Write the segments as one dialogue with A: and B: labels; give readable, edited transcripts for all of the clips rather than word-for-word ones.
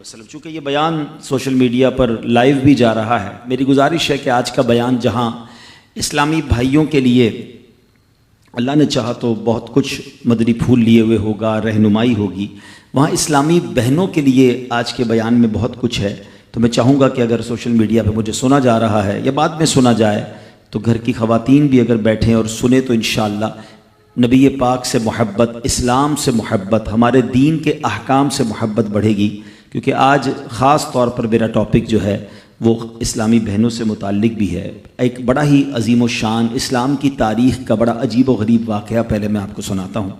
A: وسلم۔ چونکہ یہ بیان سوشل میڈیا پر لائیو بھی جا رہا ہے، میری گزارش ہے کہ آج کا بیان جہاں اسلامی بھائیوں کے لیے اللہ نے چاہا تو بہت کچھ مدنی پھول لیے ہوئے ہوگا، رہنمائی ہوگی، وہاں اسلامی بہنوں کے لیے آج کے بیان میں بہت کچھ ہے۔ تو میں چاہوں گا کہ اگر سوشل میڈیا پہ مجھے سنا جا رہا ہے یا بعد میں سنا جائے تو گھر کی خواتین بھی اگر بیٹھیں اور سنیں تو انشاءاللہ نبی پاک سے محبت، اسلام سے محبت، ہمارے دین کے احکام سے محبت بڑھے گی، کیونکہ آج خاص طور پر میرا ٹاپک جو ہے وہ اسلامی بہنوں سے متعلق بھی ہے۔ ایک بڑا ہی عظیم و شان اسلام کی تاریخ کا بڑا عجیب و غریب واقعہ پہلے میں آپ کو سناتا ہوں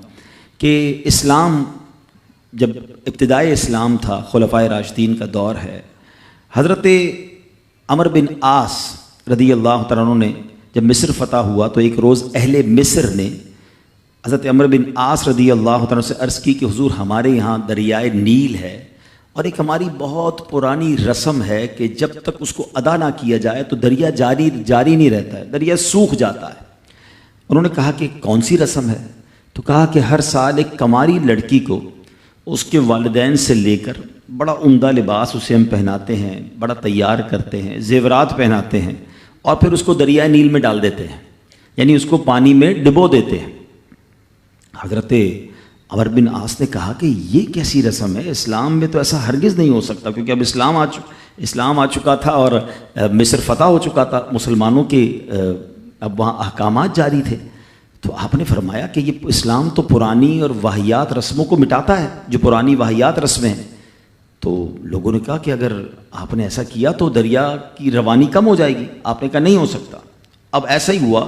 A: کہ اسلام جب ابتدائے اسلام تھا، خلفائے راشدین کا دور ہے، حضرت عمر بن عاص رضی اللہ تعالیٰ عنہ نے جب مصر فتح ہوا تو ایک روز اہل مصر نے حضرت عمر بن عاص رضی اللہ تعالیٰ سے عرض کی کہ حضور ہمارے یہاں دریائے نیل ہے اور ایک ہماری بہت پرانی رسم ہے کہ جب تک اس کو ادا نہ کیا جائے تو دریا جاری نہیں رہتا ہے، دریا سوکھ جاتا ہے۔ انہوں نے کہا کہ کون سی رسم ہے؟ تو کہا کہ ہر سال ایک کماری لڑکی کو اس کے والدین سے لے کر بڑا عمدہ لباس اسے ہم پہناتے ہیں، بڑا تیار کرتے ہیں، زیورات پہناتے ہیں اور پھر اس کو دریائے نیل میں ڈال دیتے ہیں، یعنی اس کو پانی میں ڈبو دیتے ہیں۔ حضرت عمر بن عاص نے کہا کہ یہ کیسی رسم ہے؟ اسلام میں تو ایسا ہرگز نہیں ہو سکتا، کیونکہ اب اسلام آ چکا تھا اور مصر فتح ہو چکا تھا، مسلمانوں کے اب وہاں احکامات جاری تھے۔ تو آپ نے فرمایا کہ یہ اسلام تو پرانی اور واہیات رسموں کو مٹاتا ہے، جو پرانی واہیات رسمیں ہیں۔ تو لوگوں نے کہا کہ اگر آپ نے ایسا کیا تو دریا کی روانی کم ہو جائے گی۔ آپ نے کہا نہیں ہو سکتا۔ اب ایسا ہی ہوا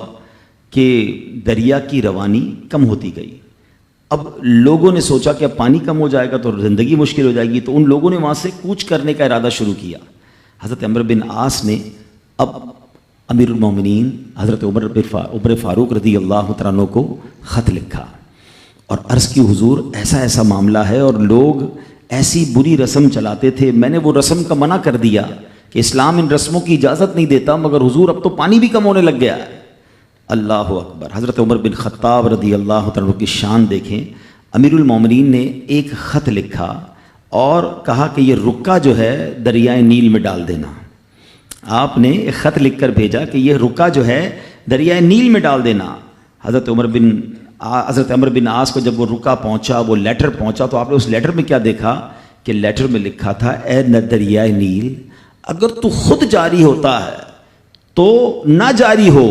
A: کہ دریا کی روانی کم ہوتی گئی۔ اب لوگوں نے سوچا کہ اب پانی کم ہو جائے گا تو زندگی مشکل ہو جائے گی، تو ان لوگوں نے وہاں سے کوچ کرنے کا ارادہ شروع کیا۔ حضرت عمر بن عاص نے اب امیر المومنین حضرت عمر فاروق رضی اللہ تعالیٰ عنہ کو خط لکھا اور عرض کی حضور ایسا ایسا معاملہ ہے اور لوگ ایسی بری رسم چلاتے تھے، میں نے وہ رسم کا منع کر دیا کہ اسلام ان رسموں کی اجازت نہیں دیتا، مگر حضور اب تو پانی بھی کم ہونے لگ گیا ہے۔ اللہ اکبر۔ حضرت عمر بن خطاب رضی اللہ تعالیٰ کی شان دیکھیں، امیر المومنین نے ایک خط لکھا اور کہا کہ یہ رکا جو ہے دریائے نیل میں ڈال دینا۔ آپ نے ایک خط لکھ کر بھیجا کہ یہ رکا جو ہے دریائے نیل میں ڈال دینا۔ حضرت عمر بن عاص کو جب وہ رکا پہنچا، وہ لیٹر پہنچا، تو آپ نے اس لیٹر میں کیا دیکھا کہ لیٹر میں لکھا تھا، اے دریائے نیل اگر تو خود جاری ہوتا ہے تو نہ جاری ہو،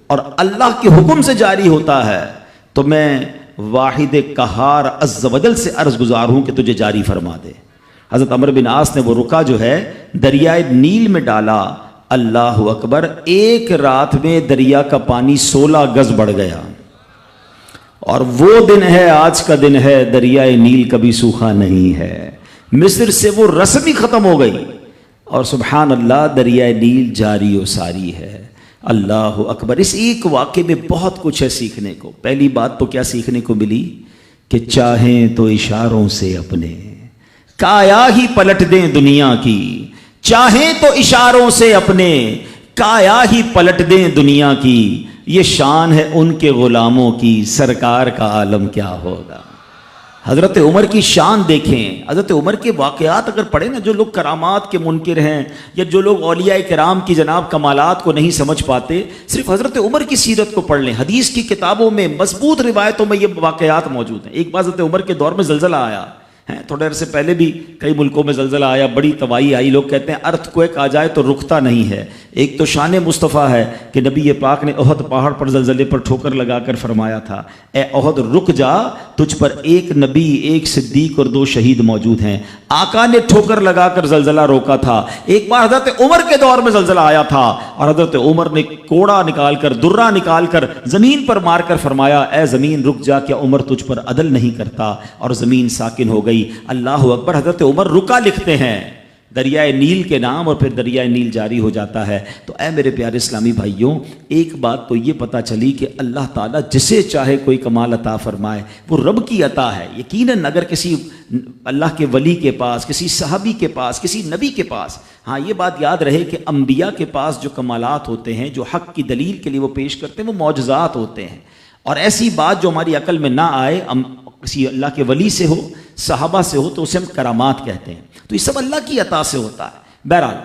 A: اور اللہ کے حکم سے جاری ہوتا ہے تو میں واحد قہار عز و جل سے عرض گزار ہوں کہ تجھے جاری فرما دے۔ حضرت عمر بن عاص نے وہ رکا جو ہے دریائے نیل میں ڈالا۔ اللہ اکبر، ایک رات میں دریا کا پانی 16 گز بڑھ گیا، اور وہ دن ہے، آج کا دن ہے، دریائے نیل کبھی سوکھا نہیں ہے۔ مصر سے وہ رسم ہی ختم ہو گئی اور سبحان اللہ دریائے نیل جاری و ساری ہے۔ اللہ اکبر۔ اس ایک واقعے میں بہت کچھ ہے سیکھنے کو۔ پہلی بات تو کیا سیکھنے کو ملی کہ چاہیں تو اشاروں سے اپنے کایا ہی پلٹ دیں دنیا کی، چاہیں تو اشاروں سے اپنے کایا ہی پلٹ دیں دنیا کی، یہ شان ہے ان کے غلاموں کی، سرکار کا عالم کیا ہوگا۔ حضرت عمر کی شان دیکھیں، حضرت عمر کے واقعات اگر پڑھیں نا، جو لوگ کرامات کے منکر ہیں یا جو لوگ اولیاء کرام کی جناب کمالات کو نہیں سمجھ پاتے، صرف حضرت عمر کی سیرت کو پڑھ لیں۔ حدیث کی کتابوں میں مضبوط روایتوں میں یہ واقعات موجود ہیں۔ ایک بار حضرت عمر کے دور میں زلزلہ آیا، تھوڑے عرصے پہلے بھی کئی ملکوں میں زلزلہ آیا، بڑی تباہی آئی۔ لوگ کہتے ہیں ارتھ کویک آ جائے تو رکتا نہیں ہے۔ ایک تو شان مصطفیٰ ہے کہ نبی پاک نے احد پہاڑ پر زلزلے پر ٹھوکر لگا کر فرمایا تھا، اے احد رک جا، تجھ پر ایک نبی، ایک صدیق اور 2 شہید موجود ہیں۔ آقا نے ٹھوکر لگا کر زلزلہ روکا تھا۔ ایک بار حضرت عمر کے دور میں زلزلہ آیا تھا اور حضرت عمر نے کوڑا نکال کر، درہ نکال کر زمین پر مار کر فرمایا، اے زمین رک جا، کیا عمر تجھ پر عدل نہیں کرتا؟ اور زمین ساکن ہو گئی۔ اللہ اکبر۔ حضرت عمر رکا لکھتے ہیں دریائے نیل کے نام اور پھر دریائے نیل جاری ہو جاتا ہے۔ تو اے میرے پیارے اسلامی بھائیوں، ایک بات تو یہ پتہ چلی کہ اللہ تعالیٰ جسے چاہے کوئی کمال عطا فرمائے، وہ رب کی عطا ہے۔ یقیناً اگر کسی اللہ کے ولی کے پاس، کسی صحابی کے پاس، کسی نبی کے پاس، ہاں یہ بات یاد رہے کہ انبیاء کے پاس جو کمالات ہوتے ہیں، جو حق کی دلیل کے لیے وہ پیش کرتے ہیں، وہ معجزات ہوتے ہیں۔ اور ایسی بات جو ہماری عقل میں نہ آئے، کسی اللہ کے ولی سے ہو صحابہ سے ہو تو اسے ہم کرامات کہتے ہیں. تو یہ سب اللہ کی عطا سے ہوتا ہے. بہرحال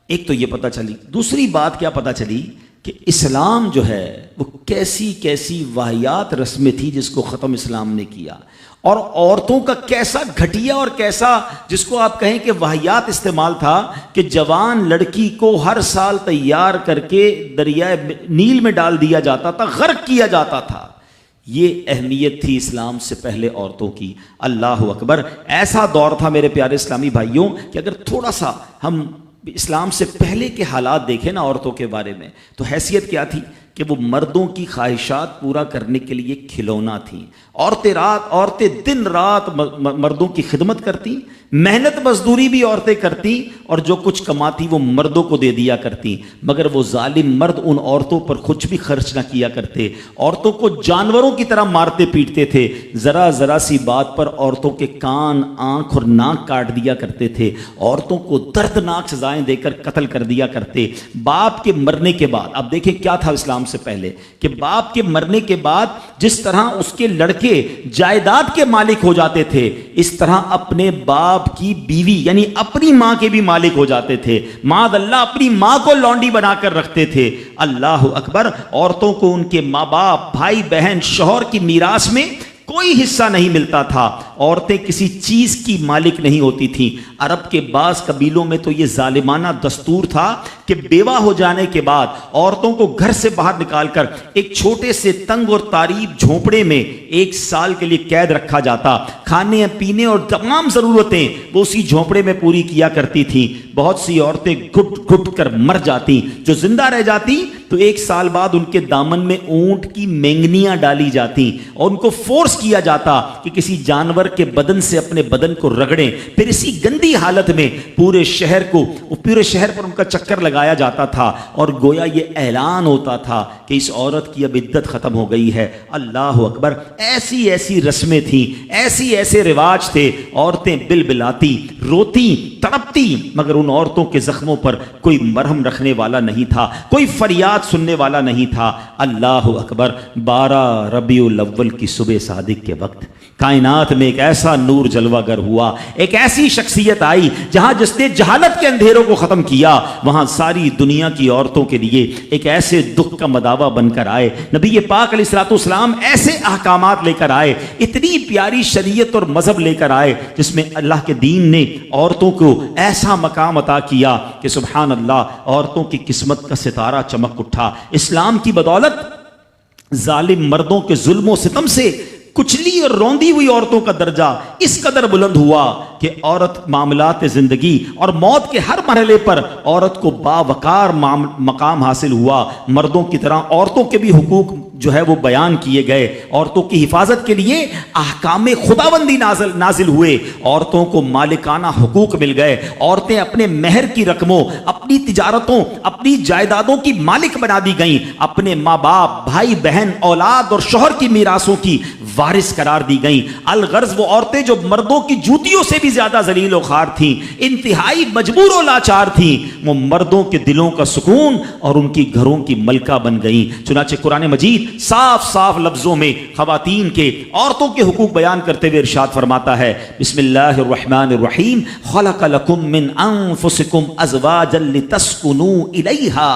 A: ایک تو یہ پتہ چلی. دوسری بات کیا پتہ چلی کہ اسلام جو ہے وہ کیسی کیسی واہیات رسمیں تھی جس کو ختم اسلام نے کیا, اور عورتوں کا کیسا گھٹیا اور کیسا جس کو آپ کہیں کہ واہیات استعمال تھا کہ جوان لڑکی کو ہر سال تیار کر کے دریائے نیل میں ڈال دیا جاتا تھا, غرق کیا جاتا تھا. یہ اہمیت تھی اسلام سے پہلے عورتوں کی. اللہ اکبر. ایسا دور تھا میرے پیارے اسلامی بھائیوں کہ اگر تھوڑا سا ہم اسلام سے پہلے کے حالات دیکھیں نا عورتوں کے بارے میں, تو حیثیت کیا تھی کہ وہ مردوں کی خواہشات پورا کرنے کے لیے کھلونا تھیں. عورتیں دن رات مردوں کی خدمت کرتی, محنت مزدوری بھی عورتیں کرتی, اور جو کچھ کماتی وہ مردوں کو دے دیا کرتی. مگر وہ ظالم مرد ان عورتوں پر کچھ بھی خرچ نہ کیا کرتے, عورتوں کو جانوروں کی طرح مارتے پیٹتے تھے. ذرا ذرا سی بات پر عورتوں کے کان, آنکھ اور ناک کاٹ دیا کرتے تھے. عورتوں کو دردناک سزائیں دے کر قتل کر دیا کرتے. باپ کے مرنے کے بعد, اب دیکھیں کیا تھا اسلام سے پہلے, کہ باپ کے مرنے کے بعد جس طرح اس کے لڑکے جائیداد کے مالک ہو جاتے تھے, اس طرح اپنے باپ کی بیوی یعنی اپنی ماں کے بھی مالک ہو جاتے تھے. معاذ اللہ اپنی ماں کو لونڈی بنا کر رکھتے تھے. اللہ اکبر. عورتوں کو ان کے ماں باپ, بھائی بہن, شوہر کی میراث میں کوئی حصہ نہیں ملتا تھا. عورتیں کسی چیز کی مالک نہیں ہوتی تھیں. عرب کے بعض قبیلوں میں تو یہ ظالمانہ دستور تھا کہ بیوہ ہو جانے کے بعد عورتوں کو گھر سے باہر نکال کر ایک چھوٹے سے تنگ اور تاریب جھونپڑے میں 1 سال کے لیے قید رکھا جاتا. کھانے پینے اور تمام ضرورتیں وہ اسی جھونپڑے میں پوری کیا کرتی تھیں. بہت سی عورتیں گھٹ گھٹ کر مر جاتی. جو زندہ رہ جاتی تو 1 سال بعد ان کے دامن میں اونٹ کی مینگنیاں ڈالی جاتی اور ان کو فورس کیا جاتا کہ کسی جانور کے بدن سے اپنے بدن کو رگڑیں. پھر اسی گندی حالت میں پورے شہر پر ان کا چکر لگایا جاتا تھا, اور گویا یہ اعلان ہوتا تھا کہ اس عورت کی اب عدت ختم ہو گئی ہے. اللہ اکبر. ایسی ایسی رسمیں تھیں, ایسے رواج تھے. عورتیں بلبلاتی, روتی, تڑپتی, مگر ان عورتوں کے زخموں پر کوئی مرہم رکھنے والا نہیں تھا, کوئی فریاد سننے والا نہیں تھا. اللہ اکبر. 12 ربیع الاول کی صبح صادق کے وقت کائنات میں ایک ایسا نور جلوہ گر ہوا, ایک ایسی شخصیت آئی جہاں جس نے جہالت کے اندھیروں کو ختم کیا, وہاں ساری دنیا کی عورتوں کے لیے ایک ایسے دکھ کا مداوا بن کر آئے. نبی پاک علیہ الصلوۃ والسلام ایسے احکامات لے کر آئے, اتنی پیاری شریعت اور مذہب لے کر آئے جس میں اللہ کے دین نے عورتوں کو ایسا مقام عطا کیا کہ سبحان اللہ, عورتوں کی قسمت کا ستارہ چمک اٹھا. اسلام کی بدولت ظالم مردوں کے ظلم و ستم سے کچلی اور روندی ہوئی عورتوں کا درجہ اس قدر بلند ہوا کہ عورت معاملات زندگی اور موت کے ہر مرحلے پر عورت کو باوقار مقام حاصل ہوا. مردوں کی طرح عورتوں کے بھی حقوق جو ہے وہ بیان کیے گئے. عورتوں کی حفاظت کے لیے احکام خداوندی نازل ہوئے. عورتوں کو مالکانہ حقوق مل گئے. عورتیں اپنے مہر کی رقموں, اپنی تجارتوں, اپنی جائیدادوں کی مالک بنا دی گئیں. اپنے ماں باپ, بھائی بہن, اولاد اور شوہر کی میراثوں کی وارث قرار دی گئیں. الغرض وہ عورتیں جو مردوں کی جوتیوں سے بھی زیادہ ذلیل و خوار تھیں, انتہائی مجبور و لاچار تھیں, وہ مردوں کے دلوں کا سکون اور ان کی گھروں کی ملکہ بن گئیں. چنانچہ قرآن مجید صاف لفظوں میں خواتین کے, عورتوں کے حقوق بیان کرتے ہوئے ارشاد فرماتا ہے, بسم اللہ الرحمن الرحیم, خلق لکم من انفسکم ازواجا لتسکنوا الیہا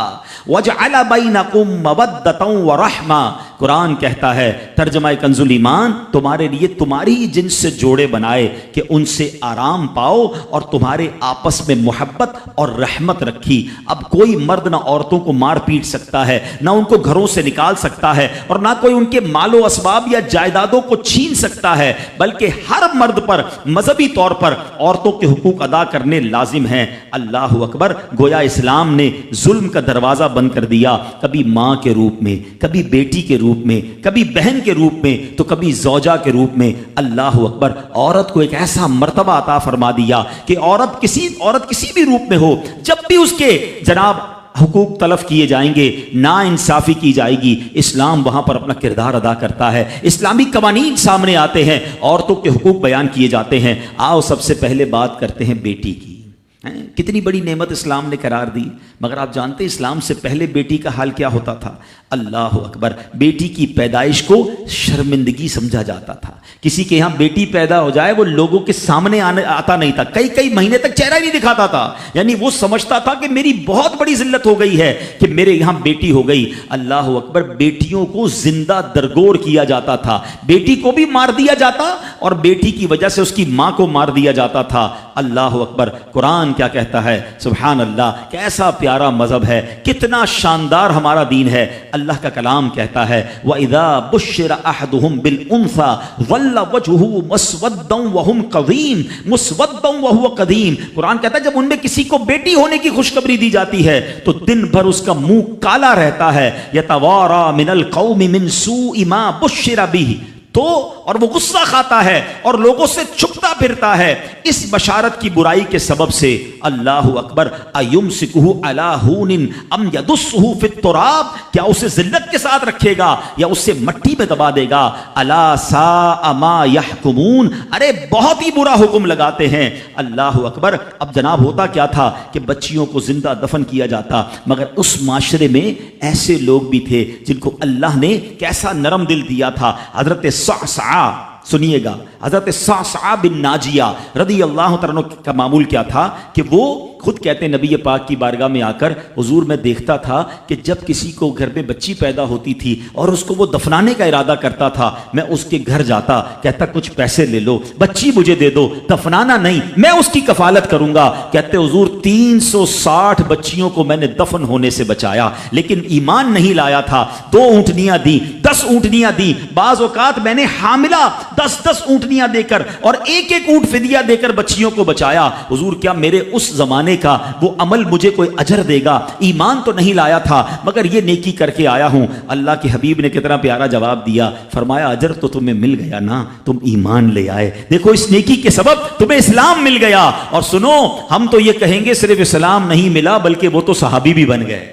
A: وجعل بینکم مودۃ ورحمہ. قرآن کہتا ہے, ترجمہ کنز الایمان, تمہارے لیے تمہاری جنس سے جوڑے بنائے کہ ان سے آرام پاؤ اور تمہارے آپس میں محبت اور رحمت رکھی. اب کوئی مرد نہ عورتوں کو مار پیٹ سکتا ہے, نہ ان کو گھروں سے نکال سکتا ہے, اور نہ کوئی ان کے مال و اسباب یا جائیدادوں کو چھین سکتا ہے, بلکہ ہر مرد پر مذہبی طور پر عورتوں کے حقوق ادا کرنے لازم ہیں. اللہ اکبر. گویا اسلام نے ظلم کا دروازہ بند کر دیا, کبھی ماں کے روپ میں, کبھی بیٹی کے روپ میں, کبھی بہن کے روپ میں, تو کبھی زوجہ کے روپ میں. اللہ اکبر. عورت کو ایک ایسا مرتبہ عطا فرما دیا کہ عورت کسی بھی روپ میں ہو, جب بھی اس کے جناب حقوق تلف کیے جائیں گے, نا انصافی کی جائے گی, اسلام وہاں پر اپنا کردار ادا کرتا ہے. اسلامی قوانین سامنے آتے ہیں, عورتوں کے حقوق بیان کیے جاتے ہیں. آؤ سب سے پہلے بات کرتے ہیں بیٹی کی. کتنی بڑی نعمت اسلام نے قرار دی. مگر آپ جانتے اسلام سے پہلے بیٹی کا حال کیا ہوتا تھا؟ اللہ اکبر، بیٹی کی پیدائش کو شرمندگی سمجھا جاتا تھا. کسی کے یہاں بیٹی پیدا ہو جائے وہ لوگوں کے سامنے آتا نہیں تھا، کئی مہینے تک چہرہ نہیں دکھاتا تھا. یعنی وہ سمجھتا تھا کہ میری بہت بڑی ذلت ہو گئی ہے کہ میرے یہاں بیٹی ہو گئی. اللہ اکبر، بیٹیوں کو زندہ درگور کیا جاتا تھا، بیٹی کو بھی مار دیا جاتا اور بیٹی کی وجہ سے اس کی ماں کو مار دیا جاتا تھا. اللہ اکبر، قرآن کیا کہتا ہے؟ سبحان اللہ، کیسا پیارا مذہب ہے، کتنا شاندار ہمارا دین ہے. اللہ کا کلام کہتا ہے وَإِذَا بُشِّرَ أَحَدُهُمْ بِالْأُنثَى ظَلَّ وَجْهُهُ مُسْوَدًّا وَهُمْ قَدِيمٌ مُسْوَدًّا وَهُوَ قَدِيمٌ. قرآن کہتا ہے جب ان میں کسی کو بیٹی ہونے کی خوشخبری دی جاتی ہے تو دن بھر اس کا منہ کالا رہتا ہے. يَتَوَارَى مِنَ الْقَوْمِ مِنْ سُوءِ مَا بُشِّرَ بِهِ، تو اور وہ غصہ کھاتا ہے اور لوگوں سے چھپتا پھرتا ہے اس بشارت کی برائی کے سبب سے. اللہ اکبر، ایمسکہ علی ہون ام یدسہ فی التراب، کیا اسے ذلت کے ساتھ رکھے گا یا اسے مٹی میں دبا دے گا؟ الا ساء ما یحکمون، ارے بہت ہی برا حکم لگاتے ہیں. اللہ اکبر. اب جناب ہوتا کیا تھا کہ بچیوں کو زندہ دفن کیا جاتا، مگر اس معاشرے میں ایسے لوگ بھی تھے جن کو اللہ نے کیسا نرم دل دیا تھا. حضرت صعصعہ، سنیے گا، حضرت صعصعہ بن ناجیہ رضی اللہ تعالیٰ کا معمول کیا تھا کہ وہ خود کہتے ہیں نبی پاک کی بارگاہ میں آ کر، حضور میں دیکھتا تھا کہ جب کسی کو گھر میں بچی پیدا ہوتی تھی اور اس کو وہ دفنانے کا ارادہ کرتا تھا، میں اس کے گھر جاتا، کہتا کچھ پیسے لے لو، بچی مجھے دے دو، دفنانا نہیں، میں اس کی کفالت کروں گا. کہتے حضور 360 بچیوں کو میں نے دفن ہونے سے بچایا، لیکن ایمان نہیں لایا تھا. 2 اونٹنیاں دی، 10 اونٹنیاں دی، بعض اوقات میں نے حاملہ 10 اونٹنیاں دے کر اور ایک اونٹ فدیہ دے کر بچیوں کو بچایا. حضور کیا میرے اس زمانے کا وہ عمل مجھے کوئی اجر دے گا؟ ایمان تو نہیں لایا تھا مگر یہ نیکی کر کے آیا ہوں. اللہ کے حبیب نے کتنا پیارا جواب دیا، فرمایا اجر تو تمہیں مل گیا نا، تم ایمان لے آئے، دیکھو اس نیکی کے سبب تمہیں اسلام مل گیا. اور سنو، ہم تو یہ کہیں گے صرف اسلام نہیں ملا بلکہ وہ تو صحابی بھی بن گئے.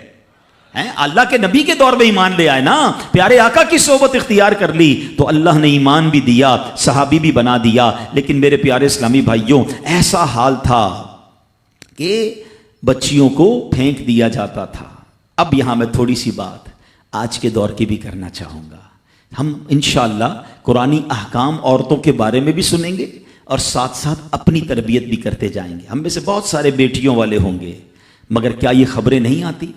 A: اللہ کے نبی کے دور میں ایمان لے آئے نا، پیارے آقا کی صحبت اختیار کر لی تو اللہ نے ایمان بھی دیا، صحابی بھی بنا دیا. لیکن میرے پیارے اسلامی بھائیوں، ایسا حال تھا کہ بچیوں کو پھینک دیا جاتا تھا. اب یہاں میں تھوڑی سی بات آج کے دور کی بھی کرنا چاہوں گا. ہم انشاءاللہ قرآنی احکام عورتوں کے بارے میں بھی سنیں گے اور ساتھ ساتھ اپنی تربیت بھی کرتے جائیں گے. ہم میں سے بہت سارے بیٹیوں والے ہوں گے، مگر کیا یہ خبریں نہیں آتی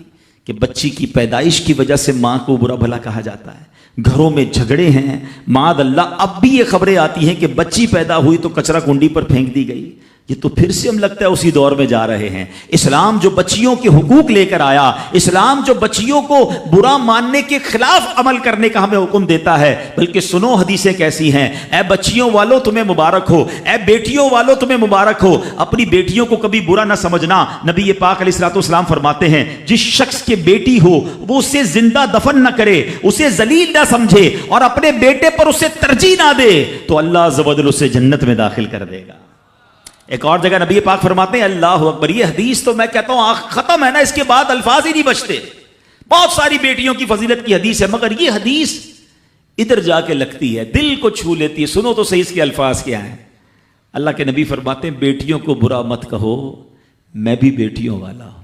A: کہ بچی کی پیدائش کی وجہ سے ماں کو برا بھلا کہا جاتا ہے، گھروں میں جھگڑے ہیں معاذ اللہ. اب بھی یہ خبریں آتی ہیں کہ بچی پیدا ہوئی تو کچرا کنڈی پر پھینک دی گئی. یہ تو پھر سے ہم لگتا ہے اسی دور میں جا رہے ہیں. اسلام جو بچیوں کے حقوق لے کر آیا، اسلام جو بچیوں کو برا ماننے کے خلاف عمل کرنے کا ہمیں حکم دیتا ہے، بلکہ سنو حدیثیں کیسی ہیں. اے بچیوں والو تمہیں مبارک ہو، اے بیٹیوں والو تمہیں مبارک ہو، اپنی بیٹیوں کو کبھی برا نہ سمجھنا. نبی پاک علیہ الصلوۃ والسلام فرماتے ہیں جس شخص کے بیٹی ہو وہ اسے زندہ دفن نہ کرے، اسے ذلیل نہ سمجھے اور اپنے بیٹے پر اسے ترجیح نہ دے تو اللہ عز و جل اسے جنت میں داخل کر دے گا. ایک اور جگہ نبی پاک فرماتے ہیں اللہ اکبر، یہ حدیث تو میں کہتا ہوں ختم ہے نا، اس کے بعد الفاظ ہی نہیں بچتے. بہت ساری بیٹیوں کی فضیلت کی حدیث ہے مگر یہ حدیث ادھر جا کے لگتی ہے، دل کو چھو لیتی ہے. سنو تو صحیح اس کے الفاظ کیا ہیں. اللہ کے نبی فرماتے ہیں بیٹیوں کو برا مت کہو، میں بھی بیٹیوں والا ہوں.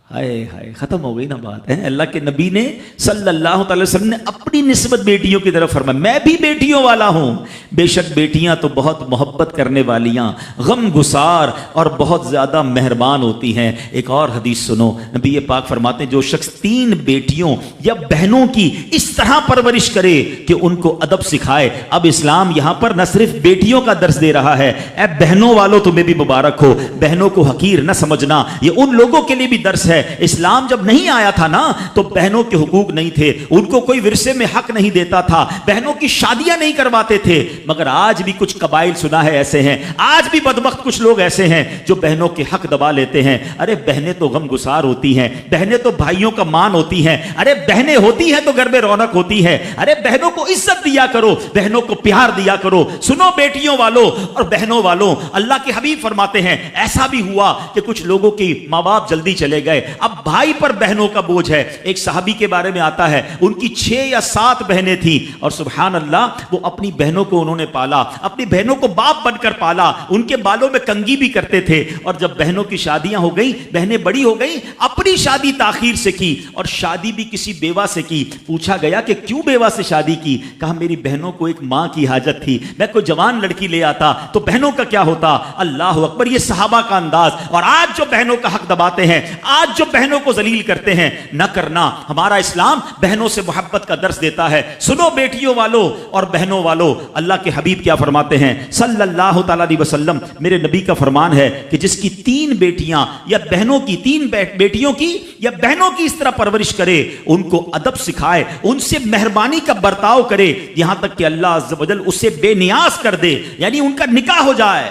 A: ہائے ہائے، ختم ہو گئی نا بات ہے. اللہ کے نبی نے صلی اللہ تعالی وسلم نے اپنی نسبت بیٹیوں کی طرف فرمایا میں بھی بیٹیوں والا ہوں. بے شک بیٹیاں تو بہت محبت کرنے والیاں، غم گسار اور بہت زیادہ مہربان ہوتی ہیں. ایک اور حدیث سنو، نبی پاک فرماتے ہیں جو شخص 3 بیٹیوں یا بہنوں کی اس طرح پرورش کرے کہ ان کو ادب سکھائے. اب اسلام یہاں پر نہ صرف بیٹیوں کا درس دے رہا ہے، اے بہنوں والوں تمہیں بھی مبارک ہو، بہنوں کو حقیر نہ سمجھنا. یہ ان لوگوں کے لیے بھی درس ہے. اسلام جب نہیں آیا تھا نا تو بہنوں کے حقوق نہیں تھے، ان کو کوئی ورثے میں حق نہیں دیتا تھا، بہنوں کی شادیاں نہیں کرواتے تھے. مگر آج بھی کچھ قبائل سنا ہے ایسے ہیں، آج بھی بدبخت کچھ لوگ ایسے ہیں جو بہنوں کے حق دبا لیتے ہیں. ارے بہنیں تو غم گسار ہوتی ہیں، بہنیں تو بھائیوں کا مان ہوتی ہیں. ارے بہنیں ہوتی ہیں تو گھر میں رونق ہوتی ہے. ارے بہنوں کو عزت دیا کرو، بہنوں کو پیار دیا کرو. سنو بیٹیوں والوں اور بہنوں والوں، اللہ کے حبیب فرماتے ہیں ایسا بھی ہوا کہ کچھ لوگوں کی ماں باپ جلدی چلے گئے، اب بھائی پر بہنوں کا بوجھ ہے. ایک صحابی کے بارے میں آتا ہے ان کی 6 یا 7 بہنیں تھیں اور سبحان اللہ وہ اپنی بہنوں کو انہوں نے پالا, اپنی بہنوں کو باپ بن کر پالا, ان کے بالوں میں کنگھی بھی کرتے تھے. اور جب بہنوں کی شادیاں ہو گئی, بہنیں بڑی ہو گئی, اپنی شادی تاخیر سے کی اور شادی بھی کسی بیوہ سے کی. پوچھا گیا کہ کیوں بیوہ سے شادی کی؟ کہا میری بہنوں کو ایک ماں کی حاجت تھی, میں کوئی جوان لڑکی لے آتا تو بہنوں کا کیا ہوتا. اللہ اکبر, یہ صحابہ کا انداز. اور آج جو بہنوں کا حق دباتے ہیں, آج جو بہنوں کو ذلیل کرتے ہیں, نہ کرنا. ہمارا اسلام بہنوں سے محبت کا درس دیتا ہے. سنو بیٹیوں والو اور بہنوں والو, اللہ کے حبیب کیا فرماتے ہیں صلی اللہ تعالی علیہ وسلم, میرے نبی کا فرمان ہے کہ جس کی 3 بیٹیاں یا بہنوں کی 3 بیٹیوں کی یا بہنوں کی اس طرح پرورش کرے, ان کو ادب سکھائے, ان سے مہربانی کا برتاؤ کرے, یہاں تک کہ اللہ عز و جل اسے بے نیاز کر دے, یعنی ان کا نکاح ہو جائے,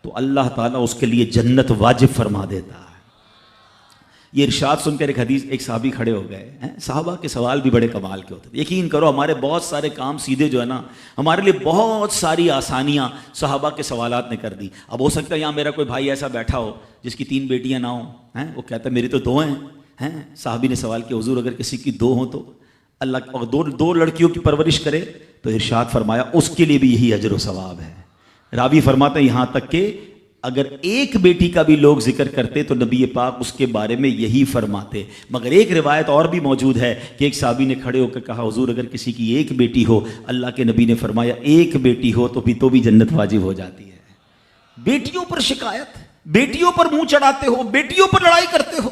A: تو اللہ تعالیٰ اس کے لیے جنت واجب فرما دیتا ہے. یہ ارشاد سن کر ایک صحابی کھڑے ہو گئے. صحابہ کے سوال بھی بڑے کمال کے ہوتے ہیں. یقین کرو ہمارے بہت سارے کام سیدھے جو ہے نا, ہمارے لیے بہت ساری آسانیاں صحابہ کے سوالات نے کر دی. اب ہو سکتا ہے یہاں میرا کوئی بھائی ایسا بیٹھا ہو جس کی 3 بیٹیاں نہ ہوں, وہ کہتا ہے میری تو 2 ہیں. صحابی نے سوال کیا حضور اگر کسی کی 2 ہوں تو اللہ, اور 2 لڑکیوں کی پرورش کرے تو ارشاد فرمایا اس کے لیے بھی یہی اجر و ثواب ہے. راوی فرماتے ہیں یہاں تک کہ اگر ایک بیٹی کا بھی لوگ ذکر کرتے تو نبی پاک اس کے بارے میں یہی فرماتے. مگر ایک روایت اور بھی موجود ہے کہ ایک صحابی نے کھڑے ہو کر کہا حضور اگر کسی کی 1 بیٹی ہو, اللہ کے نبی نے فرمایا 1 بیٹی ہو تو بھی جنت واجب ہو جاتی ہے. بیٹیوں پر شکایت, بیٹیوں پر منہ چڑھاتے ہو, بیٹیوں پر لڑائی کرتے ہو,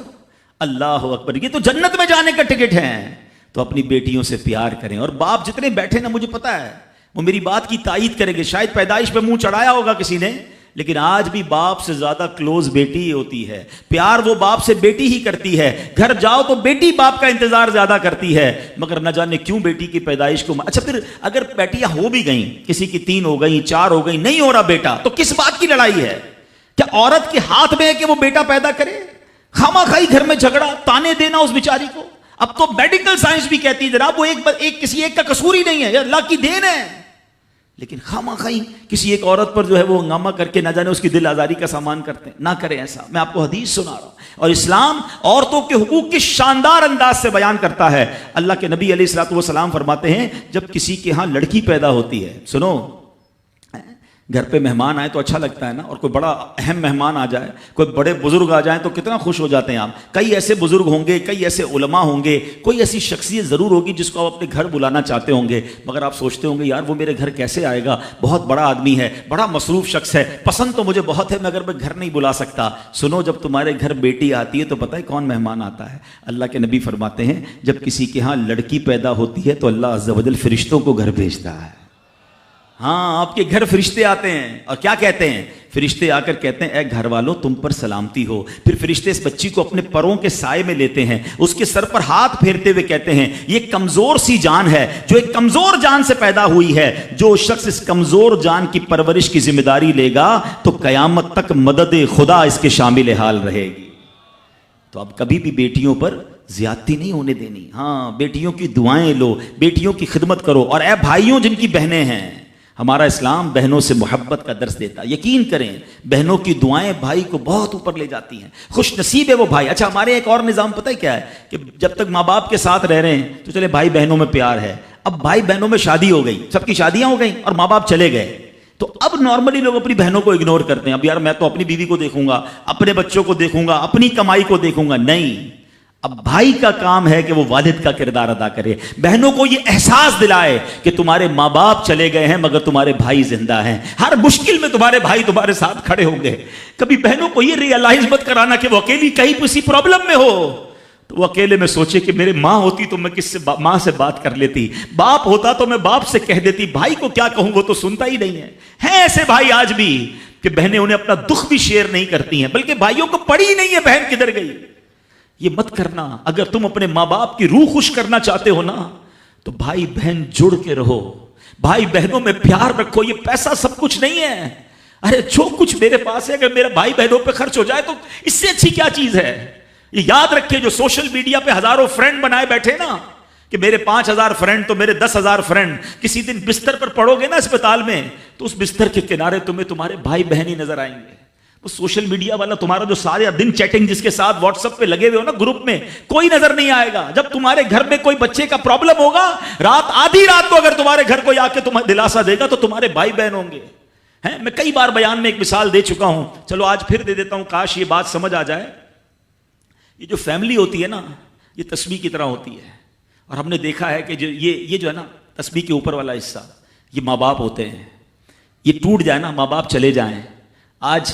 A: اللہ اکبر, یہ تو جنت میں جانے کا ٹکٹ ہے. تو اپنی بیٹیوں سے پیار کریں. اور باپ جتنے بیٹھے نا, مجھے پتا ہے وہ میری بات کی تائید کریں گے, شاید پیدائش پہ منہ چڑھایا ہوگا کسی نے, لیکن آج بھی باپ سے زیادہ کلوز بیٹی ہی ہوتی ہے. پیار وہ باپ سے بیٹی ہی کرتی ہے. گھر جاؤ تو بیٹی باپ کا انتظار زیادہ کرتی ہے, مگر نہ جانے کیوں بیٹی کی پیدائش کو. اچھا پھر اگر بیٹیاں ہو بھی گئیں, کسی کی 3 ہو گئیں, 4 ہو گئیں, نہیں ہو رہا بیٹا, تو کس بات کی لڑائی ہے؟ کیا عورت کے ہاتھ میں ہے کہ وہ بیٹا پیدا کرے؟ خامہ خائی گھر میں جھگڑا, تانے دینا اس بیچاری کو. اب تو میڈیکل سائنس بھی کہتی ہے جناب وہ کسی ایک کا قصور ہی نہیں ہے, یہ اللہ کی دین ہے. لیکن خامہ خائی کسی ایک عورت پر جو ہے وہ ہنگامہ کر کے نہ جانے اس کی دل آزاری کا سامان کرتے ہیں. نہ کریں ایسا. میں آپ کو حدیث سنا رہا ہوں, اور اسلام عورتوں کے حقوق کی شاندار انداز سے بیان کرتا ہے. اللہ کے نبی علیہ الصلوۃ والسلام فرماتے ہیں جب کسی کے ہاں لڑکی پیدا ہوتی ہے, سنو, گھر پہ مہمان آئے تو اچھا لگتا ہے نا, اور کوئی بڑا اہم مہمان آ جائے, کوئی بڑے بزرگ آ جائیں تو کتنا خوش ہو جاتے ہیں آپ. کئی ایسے بزرگ ہوں گے, کئی ایسے علماء ہوں گے, کوئی ایسی شخصیت ضرور ہوگی جس کو آپ اپنے گھر بلانا چاہتے ہوں گے, مگر آپ سوچتے ہوں گے یار وہ میرے گھر کیسے آئے گا, بہت بڑا آدمی ہے, بڑا مصروف شخص ہے, پسند تو مجھے بہت ہے مگر میں گھر نہیں بلا سکتا. سنو, جب تمہارے گھر بیٹی آتی ہے تو پتہ ہے کون مہمان آتا ہے؟ اللہ کے نبی فرماتے ہیں جب کسی کے ہاں لڑکی پیدا ہوتی ہے تو اللہ عز و جل فرشتوں کو گھر بھیجتا ہے. ہاں, آپ کے گھر فرشتے آتے ہیں, اور کیا کہتے ہیں فرشتے؟ آ کر کہتے ہیں اے گھر والوں تم پر سلامتی ہو. پھر فرشتے اس بچی کو اپنے پروں کے سائے میں لیتے ہیں, اس کے سر پر ہاتھ پھیرتے ہوئے کہتے ہیں یہ کمزور سی جان ہے جو ایک کمزور جان سے پیدا ہوئی ہے, جو شخص اس کمزور جان کی پرورش کی ذمہ داری لے گا تو قیامت تک مدد خدا اس کے شامل حال رہے گی. تو اب کبھی بھی بیٹیوں پر زیادتی نہیں ہونے دینی. ہاں, بیٹیوں کی دعائیں لو, بیٹیوں کی خدمت کرو. اور اے بھائیوں جن کی بہنیں ہیں, ہمارا اسلام بہنوں سے محبت کا درس دیتا ہے. یقین کریں بہنوں کی دعائیں بھائی کو بہت اوپر لے جاتی ہیں. خوش نصیب ہے وہ بھائی. اچھا, ہمارے ایک اور نظام پتہ ہے کیا ہے کہ جب تک ماں باپ کے ساتھ رہ رہے ہیں تو چلے بھائی بہنوں میں پیار ہے. اب بھائی بہنوں میں شادی ہو گئی, سب کی شادیاں ہو گئیں اور ماں باپ چلے گئے, تو اب نارملی لوگ اپنی بہنوں کو اگنور کرتے ہیں. اب یار میں تو اپنی بیوی کو دیکھوں گا, اپنے بچوں کو دیکھوں گا, اپنی کمائی کو دیکھوں گا. نہیں, اب بھائی کا کام ہے کہ وہ والد کا کردار ادا کرے, بہنوں کو یہ احساس دلائے کہ تمہارے ماں باپ چلے گئے ہیں مگر تمہارے بھائی زندہ ہیں, ہر مشکل میں تمہارے بھائی تمہارے ساتھ کھڑے ہوں گے. کبھی بہنوں کو یہ ریئلائز مت کرانا کہ وہ اکیلی کہیں کسی پرابلم میں ہو تو وہ اکیلے میں سوچے کہ میرے ماں ہوتی تو میں ماں سے بات کر لیتی, باپ ہوتا تو میں باپ سے کہہ دیتی, بھائی کو کیا کہوں وہ تو سنتا ہی نہیں ہے. ہیں ایسے بھائی آج بھی کہ بہنیں انہیں اپنا دکھ بھی شیئر نہیں کرتی ہیں, بلکہ بھائیوں کو پڑی ہی نہیں ہے بہن کدھر گئی. یہ مت کرنا. اگر تم اپنے ماں باپ کی روح خوش کرنا چاہتے ہو نا تو بھائی بہن جڑ کے رہو, بھائی بہنوں میں پیار رکھو. یہ پیسہ سب کچھ نہیں ہے. ارے جو کچھ میرے پاس ہے اگر میرا بھائی بہنوں پہ خرچ ہو جائے تو اس سے اچھی کیا چیز ہے. یہ یاد رکھے جو سوشل میڈیا پہ ہزاروں فرینڈ بنائے بیٹھے نا کہ میرے 5000 فرینڈ تو میرے 10,000 فرینڈ, کسی دن بستر پر پڑو گے نا اسپتال میں تو اس بستر کے کنارے تمہیں تمہارے بھائی بہن ہی نظر آئیں گے. وہ سوشل میڈیا والا تمہارا جو سارے دن چیٹنگ جس کے ساتھ واٹس ایپ پہ لگے ہوئے ہو نا گروپ میں، کوئی نظر نہیں آئے گا. جب تمہارے گھر میں کوئی بچے کا پرابلم ہوگا، رات آدھی رات کو اگر تمہارے گھر کوئی آ کے تمہیں دلاسا دے گا تو تمہارے بھائی بہن ہوں گے. میں کئی بار بیان میں ایک مثال دے چکا ہوں، چلو آج پھر دے دیتا ہوں، کاش یہ بات سمجھ آ جائے. یہ جو فیملی ہوتی ہے نا، یہ تسبیح کی طرح ہوتی ہے. اور ہم نے دیکھا ہے کہ یہ جو ہے نا تسبیح کے اوپر والا حصہ، یہ ماں باپ ہوتے ہیں. یہ ٹوٹ جائے نا، ماں باپ چلے جائیں، آج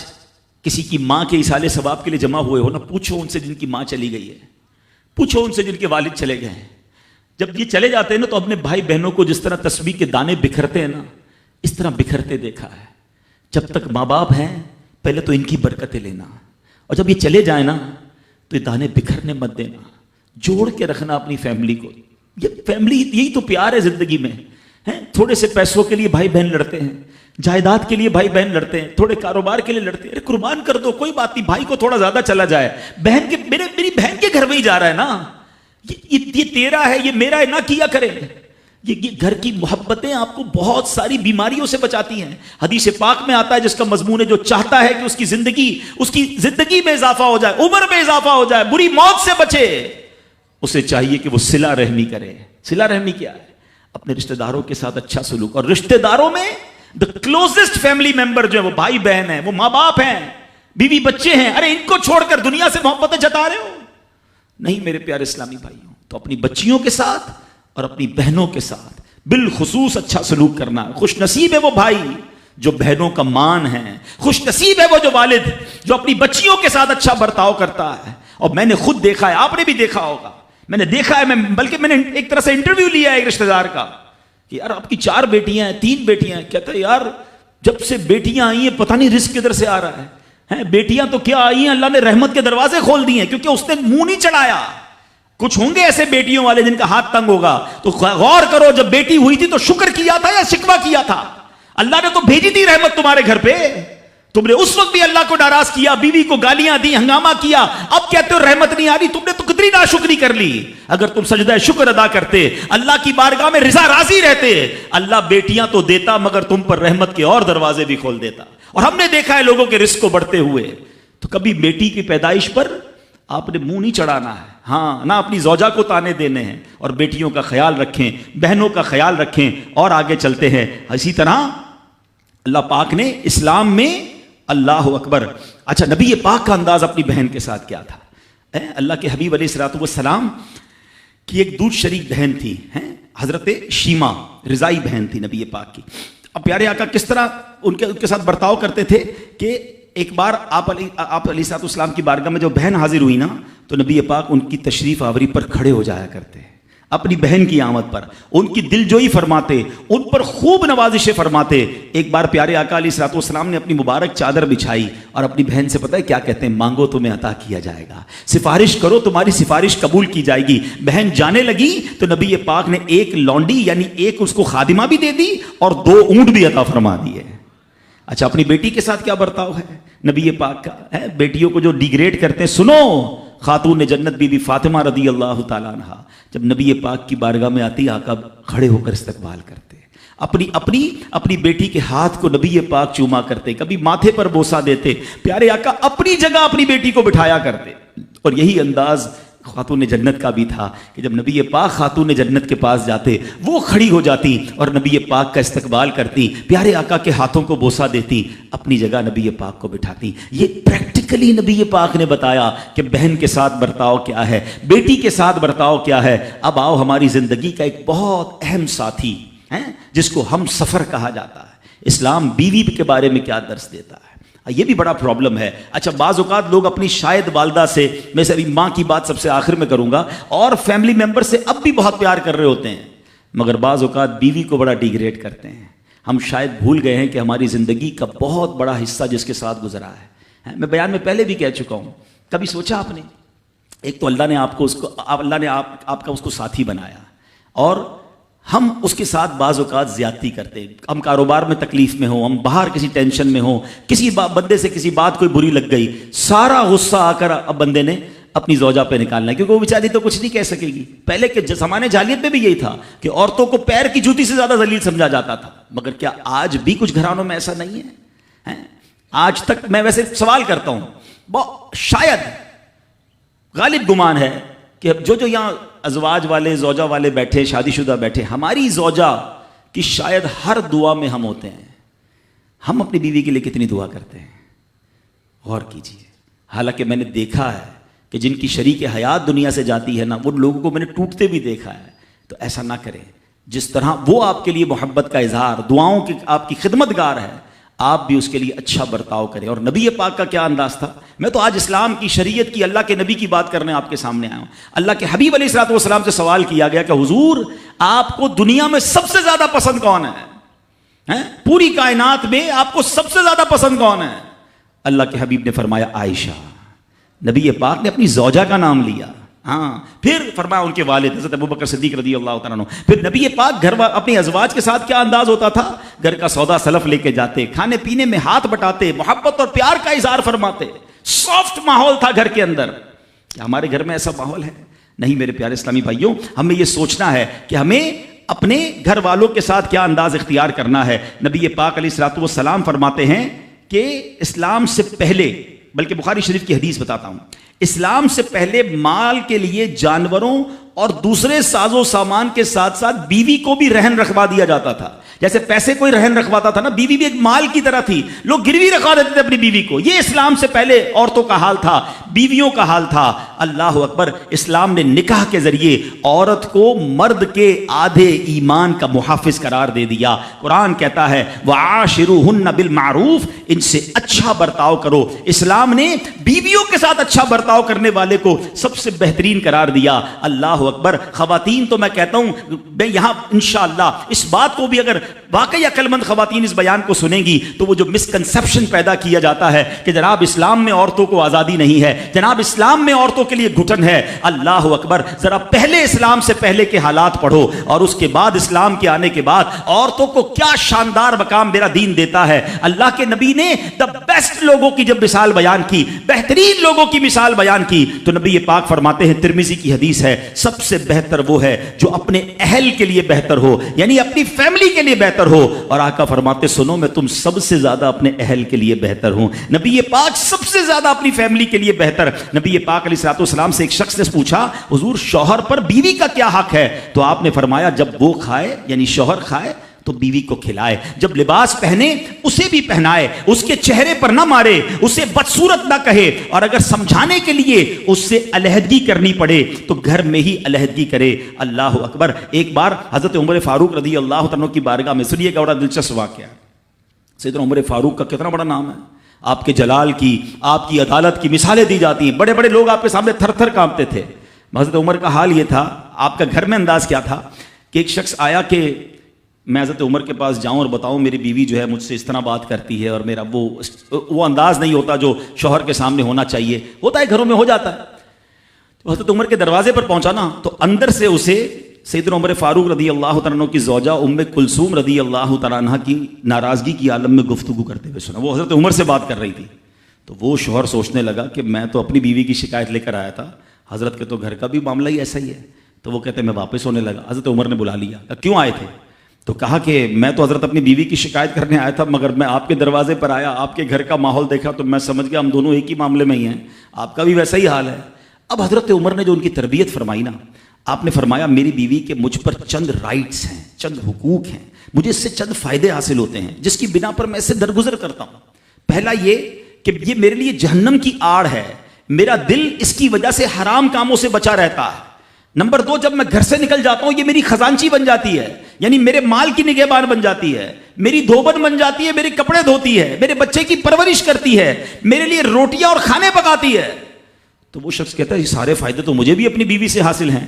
A: کسی کی ماں کے ایصال ثواب کے لیے جمع ہوئے ہو نا، پوچھو ان سے جن کی ماں چلی گئی ہے، پوچھو ان سے جن کے والد چلے گئے ہیں. جب یہ چلے جاتے ہیں نا تو اپنے بھائی بہنوں کو جس طرح تسبیح کے دانے بکھرتے ہیں نا، اس طرح بکھرتے دیکھا ہے. جب تک ماں باپ ہیں پہلے تو ان کی برکتیں لینا، اور جب یہ چلے جائیں نا تو یہ دانے بکھرنے مت دینا، جوڑ کے رکھنا اپنی فیملی کو. یہ فیملی، یہی تو پیار ہے زندگی میں. تھوڑے سے پیسوں کے لیے بھائی بہن لڑتے ہیں، جائیداد کے لیے بھائی بہن لڑتے ہیں، تھوڑے کاروبار کے لیے لڑتے ہیں. ارے قربان کر دو، کوئی بات نہیں، بھائی کو تھوڑا زیادہ چلا جائے، بہن کے میری بہن کے گھر میں ہی جا رہا ہے نا، یہ تیرا ہے، یہ میرا ہے، نہ کیا کرے. یہ گھر کی محبتیں آپ کو بہت ساری بیماریوں سے بچاتی ہیں. حدیث پاک میں آتا ہے جس کا مضمون ہے جو چاہتا ہے کہ اس کی زندگی میں اضافہ ہو جائے، عمر میں اضافہ ہو جائے، بری موت سے بچے، اسے چاہیے کہ وہ صلہ رحمی کرے. صلہ رحمی کیا ہے؟ اپنے رشتہ داروں کے ساتھ اچھا سلوک. اور رشتہ داروں میں the closest family member جو ہے وہ بھائی بہن ہیں، وہ ماں باپ ہیں، بیوی بچے ہیں. ارے ان کو چھوڑ کر دنیا سے محبتیں جتا رہے ہو؟ نہیں میرے پیارے اسلامی بھائیوں. تو اپنی بچیوں کے ساتھ اور اپنی بہنوں کے ساتھ بالخصوص اچھا سلوک کرنا. خوش نصیب ہے وہ بھائی جو بہنوں کا مان ہے، خوش نصیب ہے وہ جو والد جو اپنی بچیوں کے ساتھ اچھا برتاؤ کرتا ہے. اور میں نے خود دیکھا ہے، آپ نے بھی دیکھا ہوگا، میں نے دیکھا ہے، بلکہ میں نے ایک طرح سے انٹرویو لیا ہے ایک رشتہ دار کا کہ یار آپ کی 4 بیٹیاں ہیں، 3 بیٹیاں ہیں. کہتا ہے یار جب سے بیٹیاں آئی ہیں پتہ نہیں رزق کدھر سے آ رہا ہے. بیٹیاں تو کیا آئی ہیں، اللہ نے رحمت کے دروازے کھول دیے ہیں، کیونکہ اس نے منہ نہیں چڑھایا. کچھ ہوں گے ایسے بیٹیوں والے جن کا ہاتھ تنگ ہوگا، تو غور کرو جب بیٹی ہوئی تھی تو شکر کیا تھا یا شکوہ کیا تھا؟ اللہ نے تو بھیجی تھی رحمت تمہارے گھر پہ، تم نے اس وقت بھی اللہ کو ناراض کیا، بیوی کو گالیاں دی، ہنگامہ کیا، اب کہتے ہو رحمت نہیں آ رہی. تم نے تو کتنی ناشکری کر لی. اگر تم سجدہ شکر ادا کرتے، اللہ کی بارگاہ میں رضا راضی رہتے، اللہ بیٹیاں تو دیتا مگر تم پر رحمت کے اور دروازے بھی کھول دیتا. اور ہم نے دیکھا ہے لوگوں کے رزق کو بڑھتے ہوئے. تو کبھی بیٹی کی پیدائش پر آپ نے منہ نہیں چڑھانا ہے، ہاں نہ اپنی زوجہ کو تانے دینے ہیں. اور بیٹیوں کا خیال رکھیں، بہنوں کا خیال رکھیں. اور آگے چلتے ہیں. اسی طرح اللہ پاک نے اسلام میں، اللہ اکبر، اچھا نبی پاک کا انداز اپنی بہن کے ساتھ کیا تھا؟ اللہ کے حبیب علیہ الصلوۃ والسلام کی ایک دودھ شریک بہن تھی، حضرت شیما، رضائی بہن تھی نبی پاک کی. اب پیارے آقا کس طرح ان کے ساتھ برتاؤ کرتے تھے کہ ایک بار آپ علیہ الصلوۃ والسلام کی بارگاہ میں جو بہن حاضر ہوئی نا تو نبی پاک ان کی تشریف آوری پر کھڑے ہو جایا کرتے، اپنی بہن کی آمد پر ان کی دل جوئی فرماتے، ان پر خوب نوازشیں فرماتے. ایک بار پیارے آقا علیہ الصلوۃ والسلام نے اپنی مبارک چادر بچھائی اور اپنی بہن سے پتہ ہے کیا کہتے ہیں؟ مانگو تمہیں عطا کیا جائے گا، سفارش کرو تمہاری سفارش قبول کی جائے گی. بہن جانے لگی تو نبی پاک نے ایک لونڈی یعنی ایک اس کو خادمہ بھی دے دی اور 2 اونٹ بھی عطا فرما دیے. اچھا اپنی بیٹی کے ساتھ کیا برتاؤ ہے نبی پاک کا؟ بیٹیوں کو جو ڈیگریڈ کرتے ہیں، سنو خاتون جنت بی بی فاطمہ رضی اللہ تعالیٰ عنہ جب نبی پاک کی بارگاہ میں آتی، آقا کھڑے ہو کر استقبال کرتے، اپنی بیٹی کے ہاتھ کو نبی پاک چوما کرتے، کبھی ماتھے پر بوسہ دیتے. پیارے آقا اپنی جگہ اپنی بیٹی کو بٹھایا کرتے. اور یہی انداز خاتون جنت کا بھی تھا کہ جب نبی پاک خاتون جنت کے پاس جاتے وہ کھڑی ہو جاتی اور نبی پاک کا استقبال کرتی، پیارے آقا کے ہاتھوں کو بوسہ دیتی، اپنی جگہ نبی پاک کو بٹھاتی. یہ پریکٹیکلی نبی پاک نے بتایا کہ بہن کے ساتھ برتاؤ کیا ہے، بیٹی کے ساتھ برتاؤ کیا ہے. اب آؤ ہماری زندگی کا ایک بہت اہم ساتھی ہے جس کو ہم سفر کہا جاتا ہے. اسلام بیوی کے بارے میں کیا درس دیتا ہے؟ یہ بھی بڑا پرابلم ہے. اچھا بعض اوقات لوگ اپنی شاید والدہ سے، میں سے ابھی ماں کی بات سب سے آخر میں کروں گا، اور فیملی ممبر سے اب بھی بہت پیار کر رہے ہوتے ہیں، مگر بعض اوقات بیوی کو بڑا ڈیگریڈ کرتے ہیں. ہم شاید بھول گئے ہیں کہ ہماری زندگی کا بہت بڑا حصہ جس کے ساتھ گزرا ہے. میں بیان میں پہلے بھی کہہ چکا ہوں، کبھی سوچا آپ نے؟ ایک تو اللہ نے آپ کا اس کو ساتھی بنایا، اور ہم اس کے ساتھ بعض اوقات زیادتی کرتے ہیں. ہم کاروبار میں تکلیف میں ہوں، ہم باہر کسی ٹینشن میں ہوں، کسی بندے سے کسی بات کوئی بری لگ گئی، سارا غصہ آ کر اب بندے نے اپنی زوجہ پہ نکالنا ہے، کیونکہ وہ بیچاری تو کچھ نہیں کہہ سکے گی. پہلے کے زمانے جاہلیت میں بھی یہی تھا کہ عورتوں کو پیر کی جوتی سے زیادہ ذلیل سمجھا جاتا تھا. مگر کیا آج بھی کچھ گھرانوں میں ایسا نہیں ہے؟ آج تک میں ویسے سوال کرتا ہوں، شاید غالب گمان ہے کہ جو یہاں ازواج والے زوجہ والے بیٹھے، شادی شدہ بیٹھے، ہماری زوجہ کی شاید ہر دعا میں ہم ہوتے ہیں. ہم اپنی بیوی کے لیے کتنی دعا کرتے ہیں، غور کیجیے. حالانکہ میں نے دیکھا ہے کہ جن کی شریک حیات دنیا سے جاتی ہے نا، وہ لوگوں کو میں نے ٹوٹتے بھی دیکھا ہے. تو ایسا نہ کریں. جس طرح وہ آپ کے لیے محبت کا اظہار، دعاؤں کی آپ کی خدمت گار ہے، آپ بھی اس کے لیے اچھا برتاؤ کریں. اور نبی پاک کا کیا انداز تھا. میں تو آج اسلام کی، شریعت کی، اللہ کے نبی کی بات کرنے آپ کے سامنے آیا ہوں. اللہ کے حبیب علیہ الصلوۃ والسلام سے سوال کیا گیا کہ حضور آپ کو دنیا میں سب سے زیادہ پسند کون ہے؟ پوری کائنات میں آپ کو سب سے زیادہ پسند کون ہے؟ اللہ کے حبیب نے فرمایا عائشہ. نبی پاک نے اپنی زوجہ کا نام لیا. ہاں، پھر فرمایا ان کے والد حضرت ابوبکر صدیق رضی اللہ تعالیٰ عنہ. پھر نبی پاک گھر اپنی ازواج کے ساتھ کیا انداز ہوتا تھا؟ گھر کا سودا سلف لے کے جاتے، کھانے پینے میں ہاتھ بٹاتے، محبت اور پیار کا اظہار فرماتے. سافٹ ماحول تھا گھر کے اندر. کیا ہمارے گھر میں ایسا ماحول ہے؟ نہیں میرے پیارے اسلامی بھائیوں، ہمیں یہ سوچنا ہے کہ ہمیں اپنے گھر والوں کے ساتھ کیا انداز اختیار کرنا ہے. نبی پاک علیہ الصلوۃ والسلام فرماتے ہیں کہ اسلام سے پہلے، بلکہ بخاری شریف کی حدیث بتاتا ہوں، اسلام سے پہلے مال کے لیے جانوروں اور دوسرے ساز و سامان کے ساتھ ساتھ بیوی کو بھی رہن رکھوا دیا جاتا تھا. جیسے پیسے کوئی رہن رکھواتا تھا نا، بیوی بھی ایک مال کی طرح تھی. لوگ گروی رکھوا دیتے تھے اپنی بیوی کو. یہ اسلام سے پہلے عورتوں کا حال تھا، بیویوں کا حال تھا. اللہ اکبر. اسلام نے نکاح کے ذریعے عورت کو مرد کے آدھے ایمان کا محافظ قرار دے دیا. قرآن کہتا ہے وعاشروہن بالمعروف، ان سے اچھا برتاؤ کرو. اسلام نے بیویوں کے ساتھ اچھا برتاؤ کرنے والے کو سب سے بہترین قرار دیا. اللہ اکبر. خواتین تو میں کہتا ہوں، میں یہاں انشاءاللہ اس بات کو بھی، اگر واقعی عقل مند خواتین اس بیان کو سنیں گی تو وہ جو مسکنسپشن پیدا کیا جاتا ہے کہ جناب اسلام میں عورتوں کو آزادی نہیں ہے، جناب اسلام میں عورتوں کے لیے گھٹن ہے. اللہ اکبر. ذرا پہلے اسلام سے پہلے کے حالات پڑھو اور اس کے بعد اسلام کے آنے کے بعد عورتوں کو کیا شاندار مقام میرا دین دیتا ہے. اللہ کے نبی نے دا بیسٹ لوگوں کی جب مثال بیان کی، بہترین لوگوں کی مثال بیان کی، تو نبی پاک فرماتے ہیں، ترمذی کی حدیث ہے، سب سے بہتر وہ ہے جو اپنے اہل کے لیے بہتر ہو، یعنی اپنی فیملی کے لیے بہتر ہو. اور آقا فرماتے سنو میں تم سب سے زیادہ اپنے اہل کے لیے بہتر ہوں. نبی پاک سب سے زیادہ اپنی فیملی کے لیے بہتر. نبی پاک علیہ الصلوۃ والسلام سے ایک شخص نے پوچھا حضور شوہر پر بیوی کا کیا حق ہے؟ تو آپ نے فرمایا جب وہ کھائے، یعنی شوہر کھائے تو بیوی کو کھلائے، جب لباس پہنے اسے بھی پہنائے، اس کے چہرے پر نہ مارے، اسے بدصورت نہ کہے، اور اگر سمجھانے کے لیے اس سے علیحدگی کرنی پڑے تو گھر میں ہی علیحدگی کرے. اللہ اکبر. ایک بار حضرت عمر فاروق رضی اللہ عنہ کی بارگاہ میں، سنیے گا بڑا دلچسپ واقعہ. سیدنا عمر فاروق کا کتنا بڑا نام ہے، آپ کے جلال کی، آپ کی عدالت کی مثالیں دی جاتی ہیں. بڑے بڑے لوگ آپ کے سامنے تھر تھر کانپتے تھے. حضرت عمر کا حال یہ تھا، آپ کا گھر میں انداز کیا تھا کہ ایک شخص آیا کہ میں حضرت عمر کے پاس جاؤں اور بتاؤں میری بیوی جو ہے مجھ سے اس طرح بات کرتی ہے، اور میرا وہ انداز نہیں ہوتا جو شوہر کے سامنے ہونا چاہیے. ہوتا ہے گھروں میں، ہو جاتا ہے. تو حضرت عمر کے دروازے پر پہنچا نا، تو اندر سے اسے سیدنا عمر فاروق رضی اللہ تعالیٰ عنہ کی زوجہ ام کلثوم رضی اللہ تعالیٰ عنہ کی ناراضگی کی عالم میں گفتگو کرتے ہوئے سنا. وہ حضرت عمر سے بات کر رہی تھی. تو وہ شوہر سوچنے لگا کہ میں تو اپنی بیوی کی شکایت لے کر آیا تھا، حضرت کے تو گھر کا بھی معاملہ ہی ایسا ہی ہے. تو وہ کہتے میں واپس ہونے لگا. حضرت عمر نے بلا لیا، کیوں آئے تھے؟ تو کہا کہ میں تو حضرت اپنی بیوی کی شکایت کرنے آیا تھا، مگر میں آپ کے دروازے پر آیا، آپ کے گھر کا ماحول دیکھا تو میں سمجھ گیا ہم دونوں ایک ہی معاملے میں ہی ہیں، آپ کا بھی ویسا ہی حال ہے. اب حضرت عمر نے جو ان کی تربیت فرمائی نا، آپ نے فرمایا میری بیوی کے مجھ پر چند رائٹس ہیں، چند حقوق ہیں، مجھے اس سے چند فائدے حاصل ہوتے ہیں جس کی بنا پر میں اس سے درگزر کرتا ہوں. پہلا یہ کہ یہ میرے لیے جہنم کی آڑ ہے، میرا دل اس کی وجہ سے حرام کاموں سے بچا رہتا ہے. نمبر 2، جب میں گھر سے نکل جاتا ہوں یہ میری خزانچی بن جاتی ہے، یعنی میرے مال کی نگہبان بن جاتی ہے، میری دھوبن بن جاتی ہے، میرے کپڑے دھوتی ہے، میرے بچے کی پرورش کرتی ہے، میرے لیے روٹیاں اور کھانے پکاتی ہے. تو وہ شخص کہتا ہے یہ سارے فائدے تو مجھے بھی اپنی بیوی سے حاصل ہیں،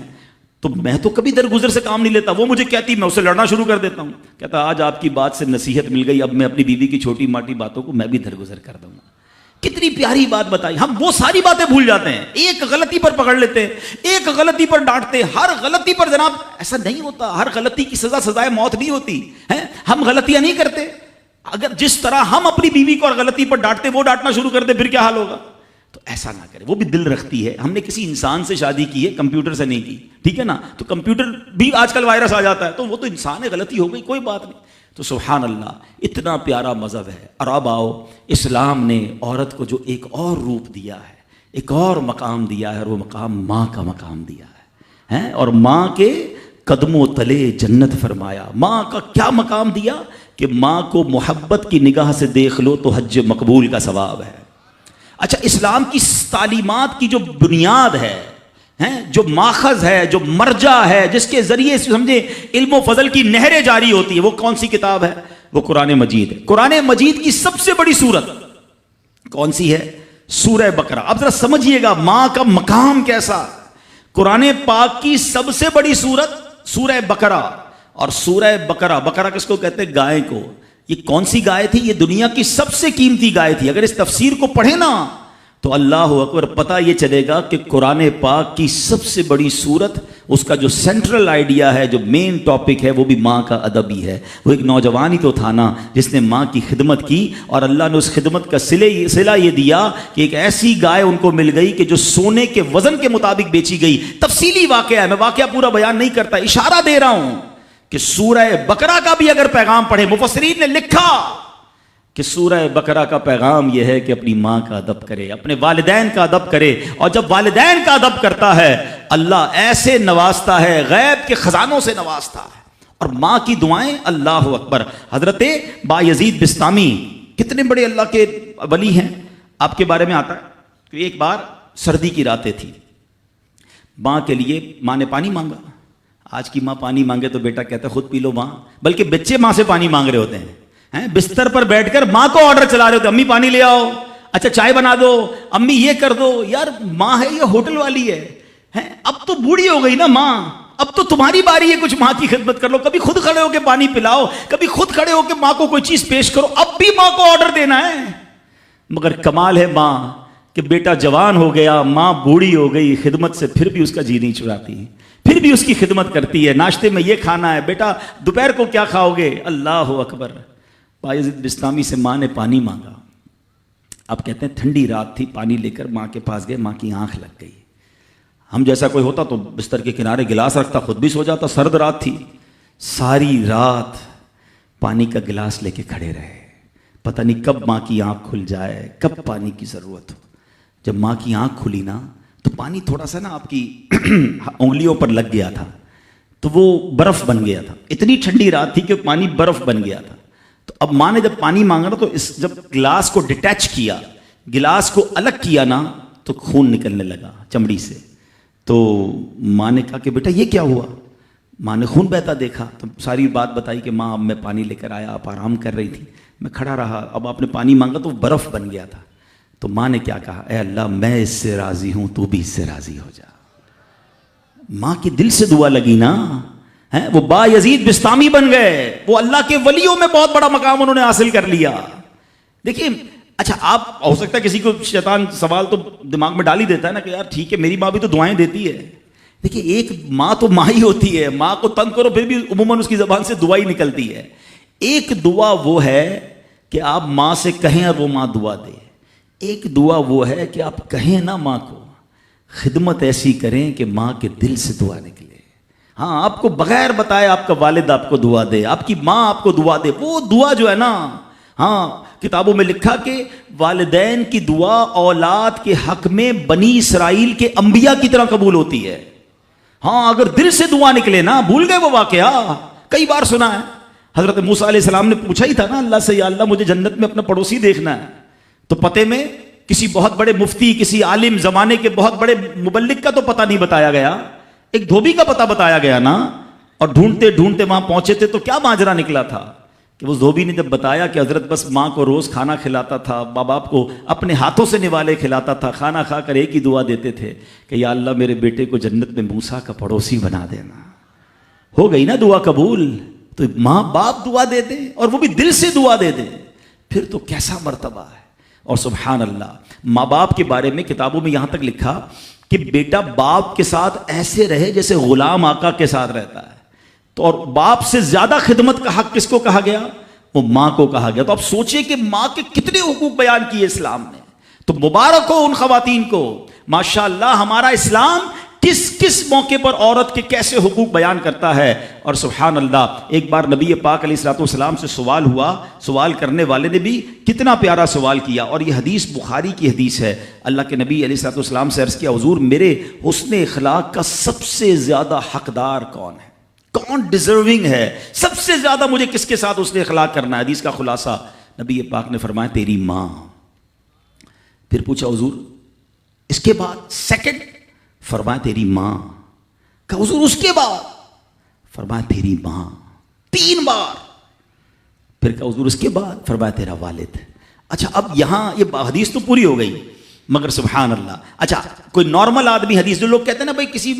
A: تو میں تو کبھی درگزر سے کام نہیں لیتا. وہ مجھے کہتی میں اسے لڑنا شروع کر دیتا ہوں. کہتا آج آپ کی بات سے نصیحت مل گئی، اب میں اپنی بیوی کی چھوٹی موٹی باتوں کو میں بھی درگزر کر دوں گا. کتنی پیاری بات بتائی. ہم وہ ساری باتیں بھول جاتے ہیں، ایک غلطی پر پکڑ لیتے ہیں، ایک غلطی پر ڈانٹتے ہیں. ہر غلطی پر جناب ایسا نہیں ہوتا، ہر غلطی کی سزا سزائے موت نہیں ہوتی ہے. ہم غلطیاں نہیں کرتے. اگر جس طرح ہم اپنی بیوی کو اور غلطی پر ڈانٹتے وہ ڈانٹنا شروع کر دے پھر کیا حال ہوگا. تو ایسا نہ کرے. وہ بھی دل رکھتی ہے. ہم نے کسی انسان سے شادی کی ہے، کمپیوٹر سے نہیں کی، ٹھیک ہے نا. تو کمپیوٹر بھی آج کل وائرس آ جاتا ہے، تو وہ تو انسان ہے، غلطی ہو گئی، کوئی بات نہیں. تو سبحان اللہ، اتنا پیارا مذہب ہے۔ اور اب آؤ، اسلام نے عورت کو جو ایک اور روپ دیا ہے، ایک اور مقام دیا ہے، اور وہ مقام ماں کا مقام دیا ہے، اور ماں کے قدموں تلے جنت فرمایا۔ ماں کا کیا مقام دیا کہ ماں کو محبت کی نگاہ سے دیکھ لو تو حج مقبول کا ثواب ہے۔ اچھا، اسلام کی تعلیمات کی جو بنیاد ہے، جو ماخذ ہے، جو مرجع ہے، جس کے ذریعے سمجھے علم و فضل کی نہریں جاری ہوتی ہے، وہ کون سی کتاب ہے؟ وہ قرآن مجید ہے۔ قرآن مجید کی سب سے بڑی سورت کون سی ہے؟ سورہ بقرہ۔ اب ذرا سمجھیے گا ماں کا مقام کیسا۔ قرآن پاک کی سب سے بڑی سورت سورہ بقرہ، اور سورہ بقرہ، بقرہ کس کو کہتے ہیں؟ گائے کو۔ یہ کون سی گائے تھی؟ یہ دنیا کی سب سے قیمتی گائے تھی۔ اگر اس تفسیر کو پڑھیں نا تو اللہ اکبر، پتہ یہ چلے گا کہ قرآن پاک کی سب سے بڑی سورت، اس کا جو سینٹرل آئیڈیا ہے، جو مین ٹاپک ہے، وہ بھی ماں کا ادب ہی ہے۔ وہ ایک نوجوان ہی تو تھا نا جس نے ماں کی خدمت کی، اور اللہ نے اس خدمت کا صلہ یہ دیا کہ ایک ایسی گائے ان کو مل گئی کہ جو سونے کے وزن کے مطابق بیچی گئی۔ تفصیلی واقعہ ہے، میں واقعہ پورا بیان نہیں کرتا، اشارہ دے رہا ہوں کہ سورہ بقرہ کا بھی اگر پیغام پڑھے، مفسرین نے لکھا کہ سورہ بقرہ کا پیغام یہ ہے کہ اپنی ماں کا ادب کرے، اپنے والدین کا ادب کرے، اور جب والدین کا ادب کرتا ہے اللہ ایسے نوازتا ہے، غیب کے خزانوں سے نوازتا ہے۔ اور ماں کی دعائیں، اللہ اکبر۔ حضرت بایزید بستامی کتنے بڑے اللہ کے ولی ہیں، آپ کے بارے میں آتا ہے کہ ایک بار سردی کی راتیں تھی، ماں کے لیے ماں نے پانی مانگا۔ آج کی ماں پانی مانگے تو بیٹا کہتا ہے خود پی لو ماں، بلکہ بچے ماں سے پانی مانگ رہے ہوتے ہیں، بستر پر بیٹھ کر ماں کو آرڈر چلا رہے ہوتے ہیں، امی پانی لے آؤ، اچھا چائے بنا دو، امی یہ کر دو۔ یار ماں ہے یہ ہوٹل والی ہے، اب تو بوڑھی ہو گئی نا ماں، اب تو تمہاری باری ہے کچھ ماں کی خدمت کر لو، کبھی خود کھڑے ہو کے پانی پلاؤ، کبھی خود کھڑے ہو کے ماں کو کوئی چیز پیش کرو، اب بھی ماں کو آرڈر دینا ہے۔ مگر کمال ہے ماں کہ بیٹا جوان ہو گیا، ماں بوڑھی ہو گئی، خدمت سے پھر بھی اس کا جی نہیں چڑھاتی، پھر بھی اس کی خدمت کرتی ہے۔ ناشتے میں یہ کھانا ہے بیٹا، دوپہر کو کیا کھاؤ گے؟ اللہ اکبر۔ بایزید بستامی سے ماں نے پانی مانگا، اب کہتے ہیں ٹھنڈی رات تھی، پانی لے کر ماں کے پاس گئے، ماں کی آنکھ لگ گئی۔ ہم جیسا کوئی ہوتا تو بستر کے کنارے گلاس رکھتا، خود بھی سو جاتا، سرد رات تھی، ساری رات پانی کا گلاس لے کے کھڑے رہے، پتہ نہیں کب ماں کی آنکھ کھل جائے، کب پانی کی ضرورت ہو۔ جب ماں کی آنکھ کھلی نا تو پانی تھوڑا سا نا آپ کی انگلیوں پر لگ گیا تھا، تو وہ برف بن گیا تھا، اتنی ٹھنڈی رات تھی کہ پانی برف بن گیا تھا۔ تو اب ماں نے جب پانی مانگا نا تو جب گلاس کو ڈیٹیچ کیا، گلاس کو الگ کیا نا تو خون نکلنے لگا چمڑی سے۔ تو ماں نے کہا کہ بیٹا یہ کیا ہوا؟ ماں نے خون بہتا دیکھا تو ساری بات بتائی کہ ماں اب میں پانی لے کر آیا، آپ آرام کر رہی تھی، میں کھڑا رہا، اب آپ نے پانی مانگا تو برف بن گیا تھا۔ تو ماں نے کیا کہا؟ اے اللہ میں اس سے راضی ہوں، تو بھی اس سے راضی ہو جا۔ ماں کی دل سے دعا لگی نا، وہ بایزید بستامی بن گئے، وہ اللہ کے ولیوں میں بہت بڑا مقام انہوں نے حاصل کر لیا۔ دیکھیے اچھا، آپ ہو سکتا ہے کسی کو شیطان سوال تو دماغ میں ڈال ہی دیتا ہے نا کہ یار ٹھیک ہے میری ماں بھی تو دعائیں دیتی ہے۔ دیکھیے ایک ماں تو ماں ہی ہوتی ہے، ماں کو تنگ کرو پھر بھی عموماً اس کی زبان سے دعا ہی نکلتی ہے۔ ایک دعا وہ ہے کہ آپ ماں سے کہیں اور وہ ماں دعا دے، ایک دعا وہ ہے کہ آپ کہیں نا ماں کو، خدمت ایسی کریں کہ ماں کے دل سے دعا نکلے۔ ہاں آپ کو بغیر بتائے آپ کا والد آپ کو دعا دے، آپ کی ماں آپ کو دعا دے، وہ دعا جو ہے نا، ہاں کتابوں میں لکھا کہ والدین کی دعا اولاد کے حق میں بنی اسرائیل کے انبیاء کی طرح قبول ہوتی ہے۔ ہاں اگر دل سے دعا نکلے نا، بھول گئے وہ واقعہ، کئی بار سنا ہے، حضرت موسیٰ علیہ السلام نے پوچھا ہی تھا نا اللہ سے، یا اللہ مجھے جنت میں اپنا پڑوسی دیکھنا ہے، تو پتے میں کسی بہت بڑے مفتی، کسی عالم زمانے کے بہت بڑے مبلغ کا تو پتہ نہیں بتایا گیا، ایک دھوبی کا پتہ بتایا گیا نا، اور ڈھونڈتے ڈھونڈتے وہاں پہنچے تھے تو کیا ماجرا نکلا تھا کہ وہ دھوبی نے جب بتایا کہ حضرت بس ماں کو روز کھانا کھلاتا تھا، ماں باپ کو اپنے ہاتھوں سے نوالے کھلاتا تھا، کھانا کھا کر ایک ہی دعا دیتے تھے کہ یا اللہ میرے بیٹے کو جنت میں موسیٰ کا پڑوسی بنا دینا۔ ہو گئی نا دعا قبول؟ تو ماں باپ دعا دے دیں اور وہ بھی دل سے دعا دے دیں، پھر تو کیسا مرتبہ ہے۔ اور سبحان اللہ، ماں باپ کے بارے میں کتابوں میں یہاں تک لکھا کہ بیٹا باپ کے ساتھ ایسے رہے جیسے غلام آقا کے ساتھ رہتا ہے۔ تو اور باپ سے زیادہ خدمت کا حق کس کو کہا گیا؟ وہ ماں کو کہا گیا۔ تو اب سوچئے کہ ماں کے کتنے حقوق بیان کیے اسلام نے۔ تو مبارک ہو ان خواتین کو، ماشاءاللہ ہمارا اسلام کس کس موقع پر عورت کے کیسے حقوق بیان کرتا ہے. اور سبحان اللہ، ایک بار نبی پاک علیہ الصلوۃ والسلام سے سوال ہوا، سوال کرنے والے نے بھی کتنا پیارا سوال کیا، اور یہ حدیث بخاری کی حدیث ہے. اللہ کے نبی علیہ الصلوۃ والسلام سے عرض کیا، حضور میرے حسن اخلاق کا سب سے زیادہ حقدار کون ہے، کون ڈیزرونگ ہے، سب سے زیادہ مجھے کس کے ساتھ حسن اخلاق کرنا ہے. حدیث کا خلاصہ نبی پاک نے فرمایا تیری ماں. پھر پوچھا حضور اس کے بعد سیکنڈ؟ فرمایا تیری ماں. کہا حضور اس کے بعد؟ فرمایا تیری ماں. 3 بار. پھر کہا حضور اس کے بعد؟ فرمایا تیرا والد. اچھا اب یہاں یہ حدیث تو پوری ہو گئی، مگر سبحان اللہ، اچھا کوئی نارمل آدمی حدیث، جو لوگ کہتے ہیں نا بھائی کسی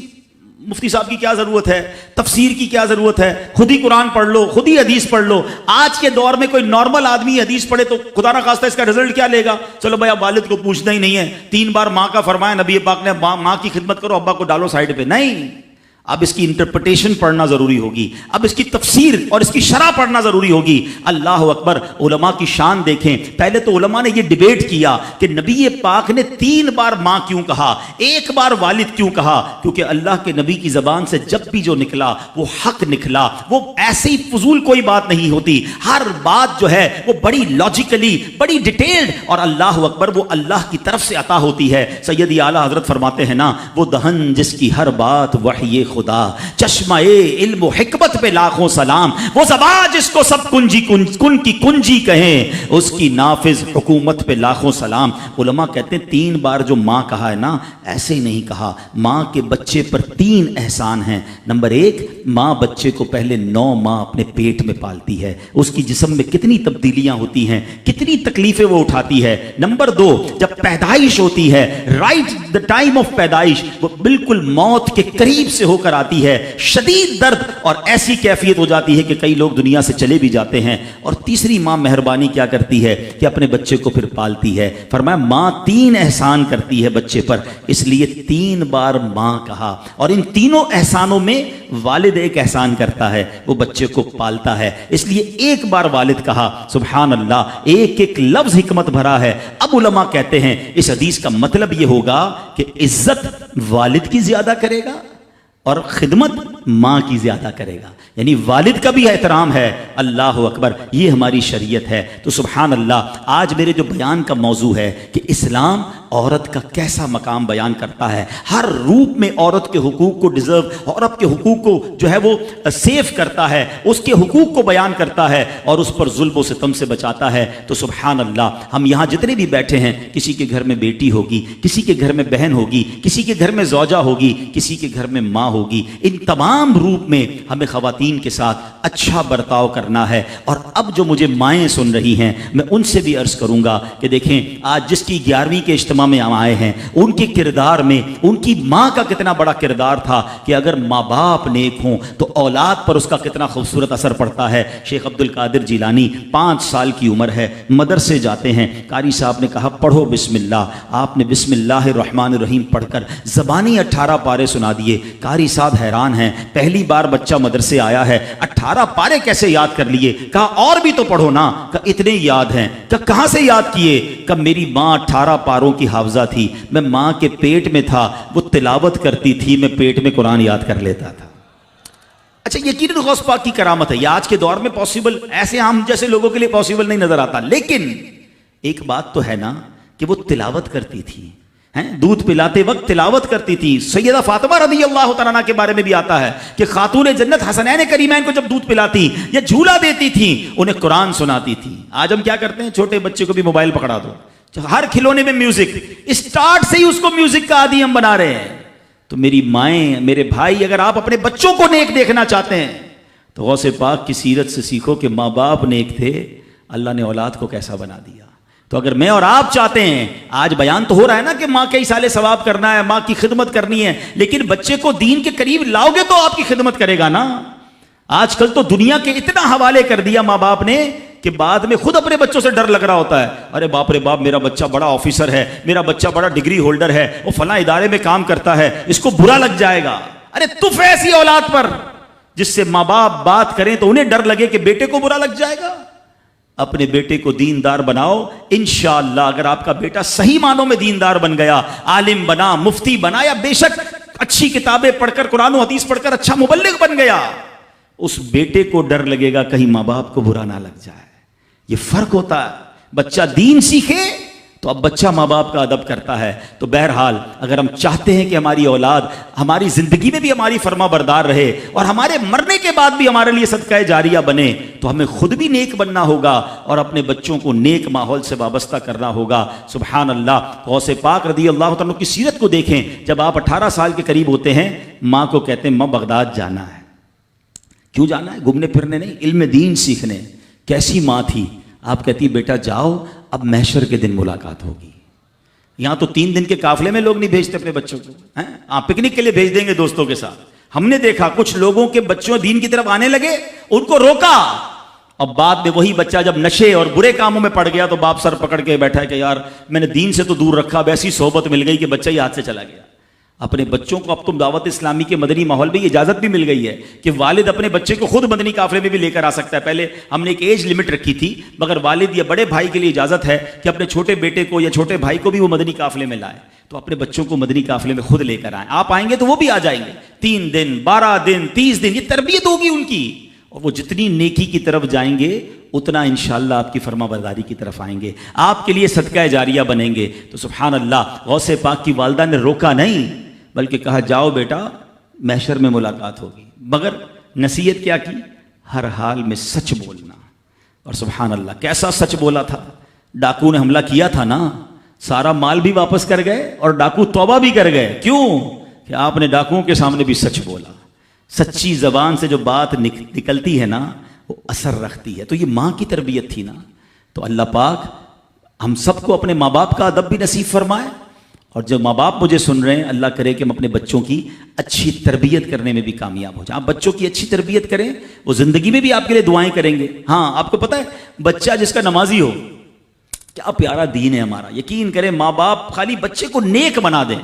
A: مفتی صاحب کی کیا ضرورت ہے، تفسیر کی کیا ضرورت ہے، خود ہی قرآن پڑھ لو، خود ہی حدیث پڑھ لو. آج کے دور میں کوئی نارمل آدمی حدیث پڑھے تو خدا نہ خواستہ اس کا رزلٹ کیا لے گا؟ چلو بھائی اب والد کو پوچھنا ہی نہیں ہے، 3 بار ماں کا فرمایا نبی پاک نے، ماں کی خدمت کرو، ابا کو ڈالو سائڈ پہ. نہیں، اب اس کی انٹرپریٹیشن پڑھنا ضروری ہوگی، اب اس کی تفسیر اور اس کی شرح پڑھنا ضروری ہوگی. اللہ اکبر. علماء کی شان دیکھیں. پہلے تو علماء نے یہ ڈیبیٹ کیا کہ نبی پاک نے 3 بار ماں کیوں کہا، 1 بار والد کیوں کہا؟ کیونکہ اللہ کے نبی کی زبان سے جب بھی جو نکلا وہ حق نکلا، وہ ایسی فضول کوئی بات نہیں ہوتی. ہر بات جو ہے وہ بڑی لاجیکلی، بڑی ڈیٹیلڈ، اور اللہ اکبر وہ اللہ کی طرف سے عطا ہوتی ہے. سیدی اعلیٰ حضرت فرماتے ہیں نا، وہ دہن جس کی ہر بات وحی خدا، چشمہ علم و حکمت پہ لاکھوں سلام، وہ زبان جس کو سب کن کی کنجی کہیں، اس کی نافذ حکومت پہ لاکھوں سلام. علماء کہتے ہیں 3 بار جو ماں کہا ہے نا، ایسے ہی نہیں کہا. ماں کے بچے پر 3 احسان ہیں. نمبر 1، ماں بچے کو پہلے 9 ماہ اپنے پیٹ میں پالتی ہے، اس کی جسم میں کتنی تبدیلیاں ہوتی ہیں، کتنی تکلیفیں وہ اٹھاتی ہے. نمبر 2، جب پیدائش ہوتی ہے، رائٹ دا ٹائم آف پیدائش، وہ بالکل موت کے قریب سے ہو کر آتی ہے، شدید درد اور ایسی کیفیت ہو جاتی ہے کہ کئی لوگ دنیا سے چلے بھی جاتے ہیں. اور تیسری، ماں مہربانی کیا کرتی ہے کہ اپنے بچے کو پھر پالتی ہے. فرمایا ماں 3 احسان کرتی ہے بچے پر، اس لیے 3 بار ماں کہا. اور ان تینوں احسانوں میں والد ایک احسان کرتا ہے، وہ بچے کو پالتا ہے، اس لیے 1 بار والد کہا. سبحان اللہ، ایک ایک لفظ حکمت بھرا ہے. اب علماء کہتے ہیں اس حدیث کا مطلب یہ ہوگا کہ عزت والد کی زیادہ کرے گا اور خدمت ماں کی زیادہ کرے گا، یعنی والد کا بھی احترام ہے. اللہ اکبر، یہ ہماری شریعت ہے. تو سبحان اللہ، آج میرے جو بیان کا موضوع ہے کہ اسلام عورت کا کیسا مقام بیان کرتا ہے، ہر روپ میں عورت کے حقوق کو ڈیزرو، عورت کے حقوق کو جو ہے وہ سیف کرتا ہے، اس کے حقوق کو بیان کرتا ہے اور اس پر ظلم و ستم سے بچاتا ہے. تو سبحان اللہ، ہم یہاں جتنے بھی بیٹھے ہیں، کسی کے گھر میں بیٹی ہوگی، کسی کے گھر میں بہن ہوگی، کسی کے گھر میں زوجہ ہوگی، کسی کے گھر میں ماں ہوگی. ان تمام روپ میں ہمیں خواتین کے ساتھ اچھا برتاؤ کرنا ہے. اور اب جو مجھے مائیں سن رہی ہیں، میں ان سے بھی عرض کروں گا کہ دیکھیں، آج جس کی 11ویں کے اجتماع میں ہم آئے ہیں، ان کے کردار میں ان کی ماں کا کتنا بڑا کردار تھا کہ اگر ماں باپ نیک ہوں تو اولاد پر اس کا کتنا خوبصورت اثر پڑتا ہے. شیخ عبد القادر جیلانی 5 سال کی عمر ہے، مدرسے جاتے ہیں، قاری صاحب نے کہا پڑھو بسم اللہ. آپ نے بسم اللہ الرحمن الرحیم پڑھ کر زبانی 18 پارے سنا دیے. قاری صاحب حیران ہیں، پہلی بار بچہ مدرسے آیا ہے، 18 پارے کیسے یاد کر لیے؟ کہا اور بھی تو پڑھو نا. کہا اتنے یاد ہیں. کہا کہاں سے یاد کیے؟ کہا میری ماں 18 پاروں کی حافظہ تھی، میں ماں کے پیٹ میں تھا، وہ تلاوت کرتی تھی، میں پیٹ میں قرآن یاد کر لیتا تھا. اچھا، یقیناً غوث پاک کی کرامت ہے، یہ آج کے دور میں پاسبل ایسے ہم جیسے لوگوں کے لیے پاسبل نہیں نظر آتا. لیکن ایک بات تو ہے نا کہ وہ تلاوت کرتی تھی، دودھ پلاتے وقت تلاوت کرتی تھی. سیدہ فاطمہ رضی اللہ تعالیٰ عنہ کے بارے میں بھی آتا ہے کہ خاتون جنت حسنین کریمین کو جب دودھ پلاتی یا جھولا دیتی تھی، انہیں قرآن سناتی تھی. آج ہم کیا کرتے ہیں، چھوٹے بچے کو بھی موبائل پکڑا دو، ہر کھلونے میں میوزک، اسٹارٹ سے ہی اس کو میوزک کا عادی ہم بنا رہے ہیں. تو میری مائیں، میرے بھائی، اگر آپ اپنے بچوں کو نیک دیکھنا چاہتے ہیں تو غوث پاک کی سیرت سے سیکھو کہ ماں باپ نیک تھے، اللہ نے اولاد کو کیسا بنا دیا. تو اگر میں اور آپ چاہتے ہیں، آج بیان تو ہو رہا ہے نا کہ ماں کے اصالے ثواب کرنا ہے، ماں کی خدمت کرنی ہے، لیکن بچے کو دین کے قریب لاؤ گے تو آپ کی خدمت کرے گا نا. آج کل تو دنیا کے اتنا حوالے کر دیا ماں باپ نے کہ بعد میں خود اپنے بچوں سے ڈر لگ رہا ہوتا ہے. ارے باپ رے باپ، میرا بچہ بڑا آفیسر ہے، میرا بچہ بڑا ڈگری ہولڈر ہے، وہ فلاں ادارے میں کام کرتا ہے، اس کو برا لگ جائے گا. ارے تف ایسی اولاد پر جس سے ماں باپ بات کریں تو انہیں ڈر لگے کہ بیٹے کو برا لگ جائے گا. اپنے بیٹے کو دیندار بناؤ، انشاءاللہ اگر آپ کا بیٹا صحیح معنوں میں دیندار بن گیا، عالم بنا، مفتی بنا، یا بے شک اچھی کتابیں پڑھ کر قرآن و حدیث پڑھ کر اچھا مبلغ بن گیا، اس بیٹے کو ڈر لگے گا کہیں ماں باپ کو برا نہ لگ جائے۔ یہ فرق ہوتا ہے، بچہ دین سیکھے تو اب بچہ ماں باپ کا ادب کرتا ہے۔ تو بہرحال اگر ہم چاہتے ہیں کہ ہماری اولاد ہماری زندگی میں بھی ہماری فرما بردار رہے اور ہمارے مرنے کے بعد بھی ہمارے لیے صدقہ جاریہ بنے، تو ہمیں خود بھی نیک بننا ہوگا اور اپنے بچوں کو نیک ماحول سے وابستہ کرنا ہوگا۔ سبحان اللہ، غوث پاک رضی اللہ تعالیٰ کی سیرت کو دیکھیں، جب آپ 18 سال کے قریب ہوتے ہیں، ماں کو کہتے ہیں ماں بغداد جانا ہے۔ کیوں جانا ہے؟ گھومنے پھرنے نہیں، علم دین سیکھنے۔ کیسی ماں تھی؟ آپ کہتی بیٹا جاؤ، اب محشر کے دن ملاقات ہوگی۔ یہاں تو 3 دن کے قافلے میں لوگ نہیں بھیجتے اپنے بچوں کو، آپ پکنک کے لیے بھیج دیں گے دوستوں کے ساتھ۔ ہم نے دیکھا کچھ لوگوں کے بچوں دین کی طرف آنے لگے، ان کو روکا، اب بعد میں وہی بچہ جب نشے اور برے کاموں میں پڑ گیا تو باپ سر پکڑ کے بیٹھا ہے کہ یار میں نے دین سے تو دور رکھا، اب ایسی صحبت مل گئی کہ بچہ ہی ہاتھ سے چلا گیا۔ اپنے بچوں کو اب تم دعوت اسلامی کے مدنی ماحول میں اجازت بھی مل گئی ہے کہ والد اپنے بچے کو خود مدنی قافلے میں بھی لے کر آ سکتا ہے۔ پہلے ہم نے ایک ایج لمٹ رکھی تھی، مگر والد یا بڑے بھائی کے لیے اجازت ہے کہ اپنے چھوٹے بیٹے کو یا چھوٹے بھائی کو بھی وہ مدنی قافلے میں لائے، تو اپنے بچوں کو مدنی قافلے میں خود لے کر آئیں۔ آپ آئیں گے تو وہ بھی آ جائیں گے، 3 دن 12 دن 30 دن، یہ تربیت ہوگی ان کی، اور وہ جتنی نیکی کی طرف جائیں گے اتنا انشاءاللہ آپ کی فرما برداری کی طرف آئیں گے، آپ کے لیے صدقہ جاریہ بنیں گے۔ تو سبحان اللہ، غوث پاک کی والدہ نے روکا نہیں، بلکہ کہا جاؤ بیٹا محشر میں ملاقات ہوگی، مگر نصیحت کیا کی؟ ہر حال میں سچ بولنا۔ اور سبحان اللہ کیسا سچ بولا تھا، ڈاکو نے حملہ کیا تھا نا، سارا مال بھی واپس کر گئے اور ڈاکو توبہ بھی کر گئے، کیوں کہ آپ نے ڈاکوؤں کے سامنے بھی سچ بولا۔ سچی زبان سے جو بات نکلتی ہے نا وہ اثر رکھتی ہے، تو یہ ماں کی تربیت تھی نا۔ تو اللہ پاک ہم سب کو اپنے ماں باپ کا ادب بھی نصیب فرمائے، اور جو ماں باپ مجھے سن رہے ہیں اللہ کرے کہ ہم اپنے بچوں کی اچھی تربیت کرنے میں بھی کامیاب ہو جائیں۔ آپ بچوں کی اچھی تربیت کریں، وہ زندگی میں بھی آپ کے لیے دعائیں کریں گے۔ ہاں آپ کو پتہ ہے بچہ جس کا نمازی ہو، کیا پیارا دین ہے ہمارا۔ یقین کریں ماں باپ خالی بچے کو نیک بنا دیں،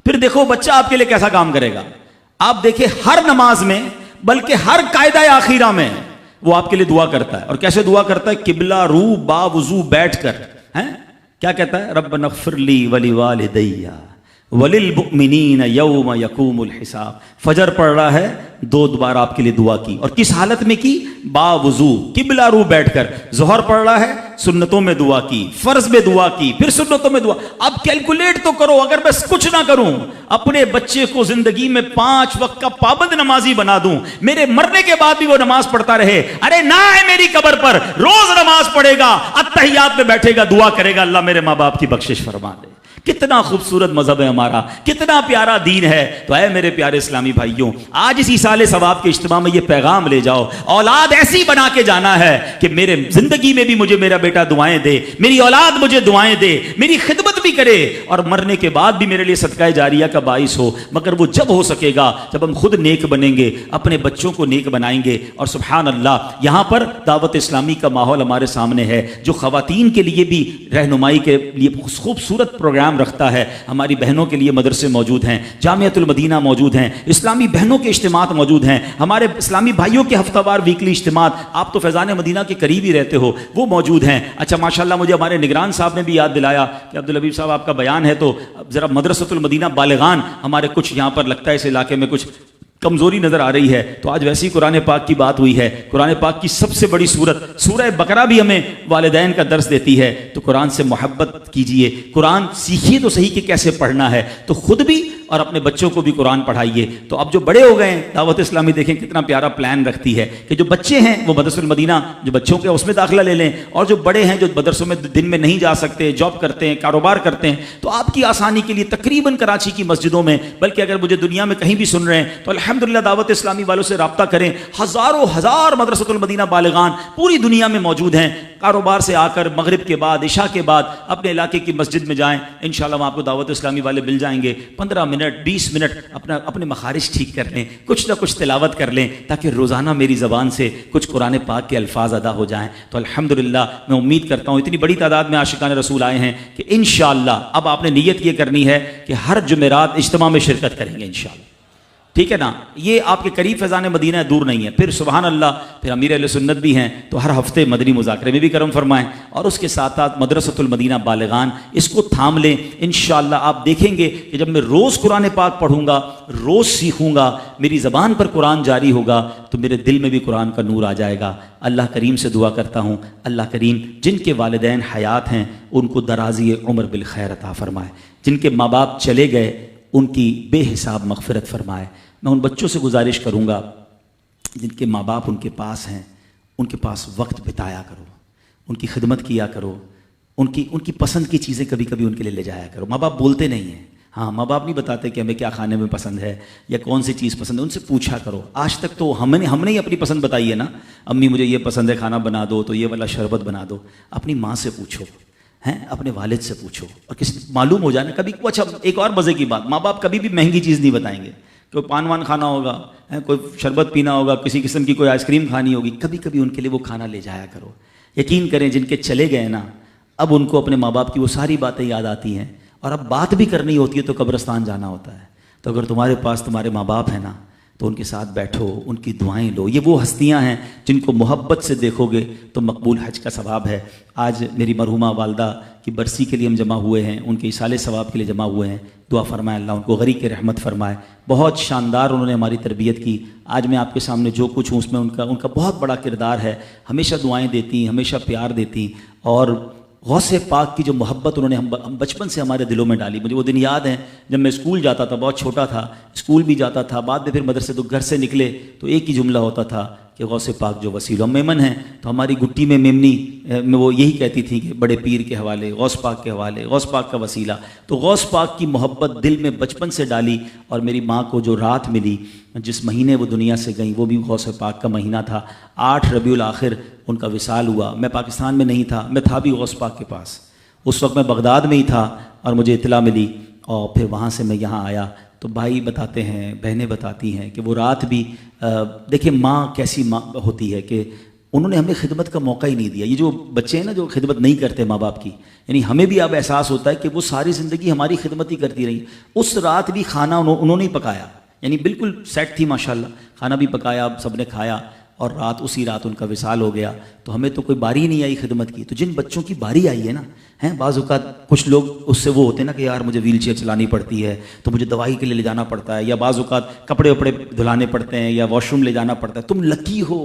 A: پھر دیکھو بچہ آپ کے لیے کیسا کام کرے گا۔ آپ دیکھیں ہر نماز میں، بلکہ ہر قاعدہ آخیرہ میں وہ آپ کے لیے دعا کرتا ہے، اور کیسے دعا کرتا ہے؟ قبلہ رو با وضو بیٹھ کر، ہیں کیا کہتا ہے؟ ربنا اغفر لی ولوالدی وللمؤمنین یوم یقوم الحساب۔ فجر پڑھ رہا ہے، 2 بار آپ کے لیے دعا کی، اور کس حالت میں کی؟ با وضو قبلہ رو بیٹھ کر۔ ظہر پڑھ رہا ہے، سنتوں میں دعا کی، فرض میں دعا کی، پھر سنتوں میں دعا۔ اب کیلکولیٹ تو کرو، اگر میں کچھ نہ کروں، اپنے بچے کو زندگی میں 5 وقت کا پابند نمازی بنا دوں، میرے مرنے کے بعد بھی وہ نماز پڑھتا رہے، ارے نہ ہے میری قبر پر روز نماز پڑھے گا، اتحیات میں بیٹھے گا، دعا کرے گا اللہ میرے ماں باپ کی بخشش فرما دے۔ کتنا خوبصورت مذہب ہے ہمارا، کتنا پیارا دین ہے۔ تو اے میرے پیارے اسلامی بھائیوں، آج اس ایصال ثواب کے اجتماع میں یہ پیغام لے جاؤ، اولاد ایسی بنا کے جانا ہے کہ میرے زندگی میں بھی مجھے میرا بیٹا دعائیں دے، میری اولاد مجھے دعائیں دے، میری خدمت بھی کرے، اور مرنے کے بعد بھی میرے لیے صدقہ جاریہ کا باعث ہو۔ مگر وہ جب ہو سکے گا جب ہم خود نیک بنیں گے، اپنے بچوں کو نیک بنائیں گے۔ اور سبحان اللہ، یہاں پر دعوت اسلامی کا ماحول ہمارے سامنے ہے، جو خواتین کے لیے بھی رہنمائی کے لیے خوبصورت پروگرام رکھتا ہے۔ ہماری بہنوں کے لیے مدرسے موجود ہیں، جامعۃ المدینہ موجود ہیں، اسلامی بہنوں کے اجتماعات موجود ہیں، ہمارے اسلامی بھائیوں کے ہفتہ وار ویکلی اجتماعات، آپ تو فیضان مدینہ کے قریب ہی رہتے ہو، وہ موجود ہیں۔ اچھا ماشاءاللہ مجھے ہمارے نگران صاحب نے بھی یاد دلایا کہ عبدالحبیب صاحب آپ کا بیان ہے تو ذرا مدرسۃ المدینہ بالغان، ہمارے کچھ یہاں پر لگتا ہے اس علاقے میں کچھ کمزوری نظر آ رہی ہے، تو آج ویسی قرآن پاک کی بات ہوئی ہے۔ قرآن پاک کی سب سے بڑی سورت سورہ بقرہ بھی ہمیں والدین کا درس دیتی ہے، تو قرآن سے محبت کیجئے، قرآن سیکھیے تو صحیح کہ کیسے پڑھنا ہے، تو خود بھی اور اپنے بچوں کو بھی قرآن پڑھائیے۔ تو اب جو بڑے ہو گئے ہیں، دعوت اسلامی دیکھیں کتنا پیارا پلان رکھتی ہے کہ جو بچے ہیں وہ مدرسۃ المدینہ جو بچوں کے اس میں داخلہ لے لیں، اور جو بڑے ہیں جو مدرسوں میں دن میں نہیں جا سکتے، جاب کرتے ہیں، کاروبار کرتے ہیں، تو آپ کی آسانی کے لیے تقریباً کراچی کی مسجدوں میں، بلکہ اگر مجھے دنیا میں کہیں بھی سن رہے ہیں تو الحمدللہ دعوت اسلامی والوں سے رابطہ کریں، ہزاروں ہزار مدرسۃ المدینہ بالغان پوری دنیا میں موجود ہیں۔ کاروبار سے آ کر مغرب کے بعد، عشاء کے بعد اپنے علاقے کی مسجد میں جائیں، انشاءاللہ وہاں آپ کو دعوت اسلامی والے مل جائیں گے۔ 15 منٹ 20 منٹ اپنے مخارج ٹھیک کر لیں، کچھ نہ کچھ تلاوت کر لیں، تاکہ روزانہ میری زبان سے کچھ قرآن پاک کے الفاظ ادا ہو جائیں۔ تو الحمدللہ میں امید کرتا ہوں اتنی بڑی تعداد میں عاشقان رسول آئے ہیں کہ انشاءاللہ اب آپ نے نیت یہ کرنی ہے کہ ہر جمعرات اجتماع میں شرکت کریں گے انشاءاللہ۔ ٹھیک ہے نا, یہ آپ کے قریب فیضان مدینہ ہے, دور نہیں ہے. پھر سبحان اللہ, پھر امیر اہل سنت بھی ہیں, تو ہر ہفتے مدنی مذاکرے میں بھی کرم فرمائیں, اور اس کے ساتھ ساتھ مدرسۃ المدینہ بالغان اس کو تھام لیں. انشاءاللہ آپ دیکھیں گے کہ جب میں روز قرآن پاک پڑھوں گا, روز سیکھوں گا, میری زبان پر قرآن جاری ہوگا, تو میرے دل میں بھی قرآن کا نور آ جائے گا. اللہ کریم سے دعا کرتا ہوں, اللہ کریم جن کے والدین حیات ہیں ان کو درازی عمر بالخیر عطا فرمائے, جن کے ماں باپ چلے گئے ان کی بے حساب مغفرت فرمائے. میں ان بچوں سے گزارش کروں گا جن کے ماں باپ ان کے پاس ہیں, ان کے پاس وقت بتایا کرو, ان کی خدمت کیا کرو, ان کی پسند کی چیزیں کبھی کبھی ان کے لیے لے جایا کرو. ماں باپ بولتے نہیں ہیں, ہاں ماں باپ نہیں بتاتے کہ ہمیں کیا کھانے میں پسند ہے یا کون سی چیز پسند ہے, ان سے پوچھا کرو. آج تک تو ہم نے ہی اپنی پسند بتائی ہے نا, امی مجھے یہ پسند ہے کھانا بنا دو تو یہ والا شربت بنا دو. اپنی ماں سے پوچھو, ہیں اپنے والد سے پوچھو, اور کسی معلوم ہو جائے نا کبھی. اچھا ایک اور مزے کی بات, ماں باپ کبھی بھی مہنگی چیز نہیں بتائیں گے. کوئی پان وان کھانا ہوگا, کوئی شربت پینا ہوگا, کسی قسم کی کوئی آئس کریم کھانی ہوگی, کبھی کبھی ان کے لیے وہ کھانا لے جایا کرو. یقین کریں جن کے چلے گئے نا, اب ان کو اپنے ماں باپ کی وہ ساری باتیں یاد آتی ہیں, اور اب بات بھی کرنی ہوتی ہے تو قبرستان جانا ہوتا ہے. تو اگر تمہارے پاس تمہارے ماں باپ ہیں نا, تو ان کے ساتھ بیٹھو, ان کی دعائیں لو. یہ وہ ہستیاں ہیں جن کو محبت سے دیکھو گے تو مقبول حج کا ثواب ہے. آج میری مرحومہ والدہ کی برسی کے لیے ہم جمع ہوئے ہیں, ان کے ایصال ثواب کے لیے جمع ہوئے ہیں. دعا فرمائے اللہ ان کو غریق رحمت فرمائے. بہت شاندار انہوں نے ہماری تربیت کی. آج میں آپ کے سامنے جو کچھ ہوں اس میں ان کا بہت بڑا کردار ہے. ہمیشہ دعائیں دیتی, ہمیشہ پیار دیتی, اور غوث پاک کی جو محبت انہوں نے ہم بچپن سے ہمارے دلوں میں ڈالی. مجھے وہ دن یاد ہیں جب میں اسکول جاتا تھا, بہت چھوٹا تھا, اسکول بھی جاتا تھا, بعد میں پھر مدرسے تو گھر سے نکلے تو ایک ہی جملہ ہوتا تھا کہ غوث پاک جو وسیلہ میمن ہیں, تو ہماری گٹی میں میمنی میں وہ یہی کہتی تھی کہ بڑے پیر کے حوالے, غوث پاک کے حوالے, غوث پاک کا وسیلہ. تو غوث پاک کی محبت دل میں بچپن سے ڈالی. اور میری ماں کو جو رات ملی, جس مہینے وہ دنیا سے گئیں, وہ بھی غوث پاک کا مہینہ تھا. 8 ربیع الاخر ان کا وصال ہوا. میں پاکستان میں نہیں تھا, میں تھا بھی غوث پاک کے پاس. اس وقت میں بغداد میں ہی تھا اور مجھے اطلاع ملی, اور پھر وہاں سے میں یہاں آیا. تو بھائی بتاتے ہیں, بہنیں بتاتی ہیں کہ وہ رات بھی دیکھیں ماں کیسی ماں ہوتی ہے کہ انہوں نے ہمیں خدمت کا موقع ہی نہیں دیا. یہ جو بچے ہیں نا جو خدمت نہیں کرتے ماں باپ کی, یعنی ہمیں بھی اب احساس ہوتا ہے کہ وہ ساری زندگی ہماری خدمت ہی کرتی رہی. اس رات بھی کھانا انہوں نے ہی پکایا, یعنی بالکل سیٹ تھی ماشاءاللہ, کھانا بھی پکایا, سب نے کھایا, اور اسی رات ان کا وصال ہو گیا. تو ہمیں تو کوئی باری نہیں آئی خدمت کی. تو جن بچوں کی باری آئی ہے نا, بعض اوقات کچھ لوگ اس سے وہ ہوتے ہیں نا کہ یار مجھے ویل چیئر چلانی پڑتی ہے تو مجھے دوائی کے لیے لے جانا پڑتا ہے, یا بعض اوقات کپڑے وپڑے دھلانے پڑتے ہیں, یا واش روم لے جانا پڑتا ہے. تم لکی ہو,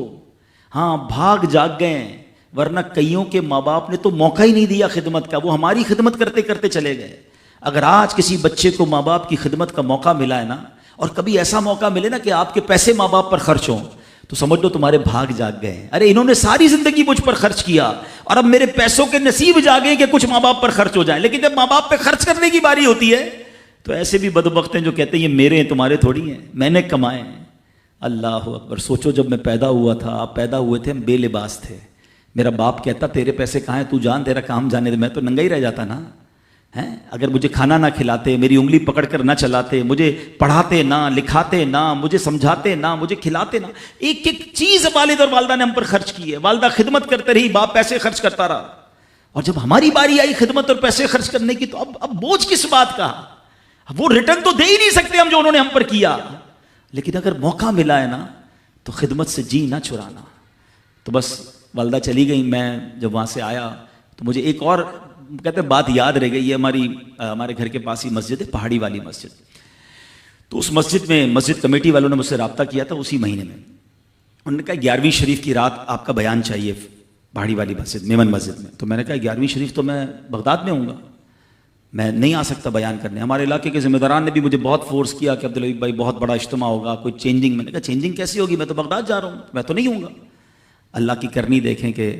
A: ہاں بھاگ جاگ گئے, ورنہ کئیوں کے ماں باپ نے تو موقع ہی نہیں دیا خدمت کا, وہ ہماری خدمت کرتے کرتے چلے گئے. اگر آج کسی بچے کو ماں باپ کی خدمت کا موقع ملا ہے نا, اور کبھی ایسا موقع ملے نا کہ آپ کے پیسے ماں باپ پر خرچ ہوں, تو سمجھ لو تمہارے بھاگ جاگ گئے. ارے انہوں نے ساری زندگی مجھ پر خرچ کیا, اور اب میرے پیسوں کے نصیب جاگے کہ کچھ ماں باپ پر خرچ ہو جائیں. لیکن جب ماں باپ پہ خرچ کرنے کی باری ہوتی ہے تو ایسے بھی بدبخت ہیں جو کہتے ہیں یہ میرے ہیں تمہارے تھوڑی ہیں, میں نے کمائے ہیں. اللہ اکبر. سوچو جب میں پیدا ہوا تھا, آپ پیدا ہوئے تھے, ہم بے لباس تھے. میرا باپ کہتا تیرے پیسے کہاں ہیں, تو جان تیرا کام جانے دے. میں تو ننگا ہی رہ جاتا نا. اگر مجھے کھانا نہ کھلاتے, میری انگلی پکڑ کر نہ چلاتے, مجھے پڑھاتے نہ, لکھاتے نہ, مجھے سمجھاتے نہ, مجھے کھلاتے نہ, ایک ایک چیز والد اور والدہ نے ہم پر خرچ کی ہے. والدہ خدمت کرتے رہی, باپ پیسے خرچ کرتا رہا, اور جب ہماری باری آئی خدمت اور پیسے خرچ کرنے کی تو اب بوجھ کس بات کا. وہ ریٹرن تو دے ہی نہیں سکتے ہم جو انہوں نے ہم پر کیا. لیکن اگر موقع ملا ہے نا تو خدمت سے جی نہ چرانا. تو بس والدہ چلی گئی, میں جب وہاں سے آیا تو مجھے ایک اور کہتے ہیں بات یاد رہ گئی. یہ ہمارے گھر کے پاس ہی مسجد ہے, پہاڑی والی مسجد. تو اس مسجد میں مسجد کمیٹی والوں نے مجھ سے رابطہ کیا تھا اسی مہینے میں. انہوں نے کہا 11ویں شریف کی رات آپ کا بیان چاہیے پہاڑی والی مسجد, میمن مسجد میں. تو میں نے کہا 11ویں شریف تو میں بغداد میں ہوں گا, میں نہیں آ سکتا بیان کرنے. ہمارے علاقے کے ذمہ داران نے بھی مجھے بہت فورس کیا کہ عبدالحبیب بھائی بہت بڑا اجتماع ہوگا, کوئی چینجنگ. میں نے کہا چینجنگ کیسی ہوگی, میں تو بغداد جا رہا ہوں, میں تو نہیں ہوں گا. اللہ کی کرنی دیکھیں کہ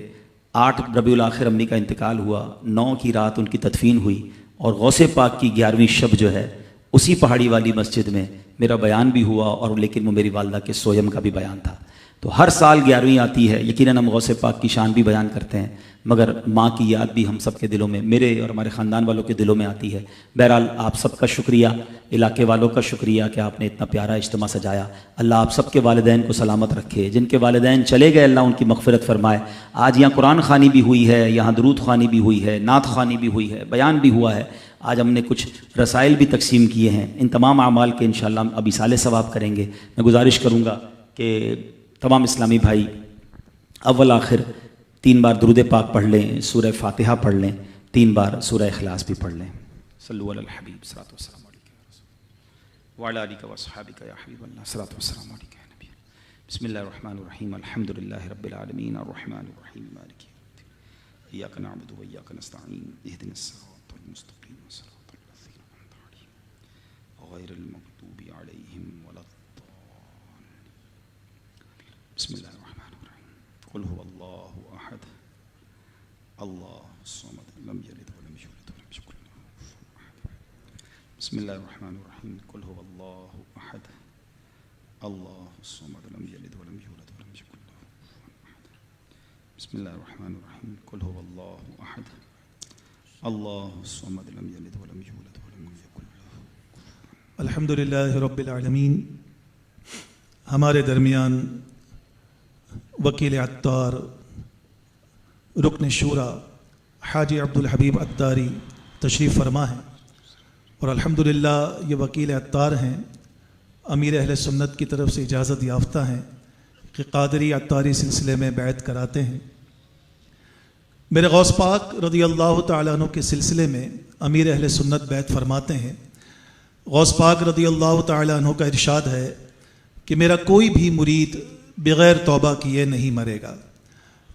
A: 8 ربیع الاخر امی کا انتقال ہوا, 9 کی رات ان کی تدفین ہوئی, اور غوث پاک کی 11ویں شب جو ہے اسی پہاڑی والی مسجد میں میرا بیان بھی ہوا, اور لیکن وہ میری والدہ کے سویم کا بھی بیان تھا. تو ہر سال 11ویں آتی ہے، یقیناً ہم غوث پاک کی شان بھی بیان کرتے ہیں، مگر ماں کی یاد بھی ہم سب کے دلوں میں، میرے اور ہمارے خاندان والوں کے دلوں میں آتی ہے۔ بہرحال آپ سب کا شکریہ، علاقے والوں کا شکریہ کہ آپ نے اتنا پیارا اجتماع سجایا۔ اللہ آپ سب کے والدین کو سلامت رکھے، جن کے والدین چلے گئے اللہ ان کی مغفرت فرمائے۔ آج یہاں قرآن خوانی بھی ہوئی ہے، یہاں درود خوانی بھی ہوئی ہے، نعت خوانی بھی ہوئی ہے، بیان بھی ہوا ہے، آج ہم نے کچھ رسائل بھی تقسیم کیے ہیں۔ ان تمام اعمال کے انشاءاللہ ہم اب ایصال ثواب کریں گے۔ میں گزارش کروں گا کہ تمام اسلامی بھائی اول آخر 3 بار درود پاک پڑھ لیں، سورہ فاتحہ پڑھ لیں، 3 بار سورہ اخلاص بھی پڑھ لیں۔ صلو علی الحبیب صلوات و سلام علیک یا رسول اللہ وعلی آلک و اصحابک یا حبیب اللہ صلوات و سلام علیک یا نبی۔ بسم اللہ الرحمن الرحیم، الحمدللہ رب العالمین، الرحمن الرحیم، مالک یوم الدین، ایاک نعبد و ایاک نستعین، اہدنا الصراط المستقیم صراط الذین انعمت علیہم غیر المغضوب علیہم ولا الضالین۔ بسم اللہ الرحمن الرحیم، قل هو اللہ احد اللہ الصمد لم یلد ولم یولد ولم یکن له کفوا احد۔ بسم اللہ الرحمن الرحیم، قل هو اللہ احد اللہ الصمد لم یلد ولم یولد ولم یکن له کفوا احد۔ بسم اللہ الرحمن الرحیم، قل هو اللہ احد اللہ الصمد لم یلد ولم یولد ولم یکن له کفوا احد۔
B: الحمدللہ رب العالمین۔ ہمارے درمیان وکیل عطار رکن شورا حاجی عبدالحبیب عطاری تشریف فرما ہیں، اور الحمدللہ یہ وکیل عطار ہیں، امیر اہل سنت کی طرف سے اجازت یافتہ ہیں کہ قادری عطاری سلسلے میں بیعت کراتے ہیں۔ میرے غوث پاک رضی اللہ تعالیٰ عنہ کے سلسلے میں امیر اہل سنت بیعت فرماتے ہیں۔ غوث پاک رضی اللہ تعالیٰ عنہ کا ارشاد ہے کہ میرا کوئی بھی مرید بغیر توبہ کیے نہیں مرے گا۔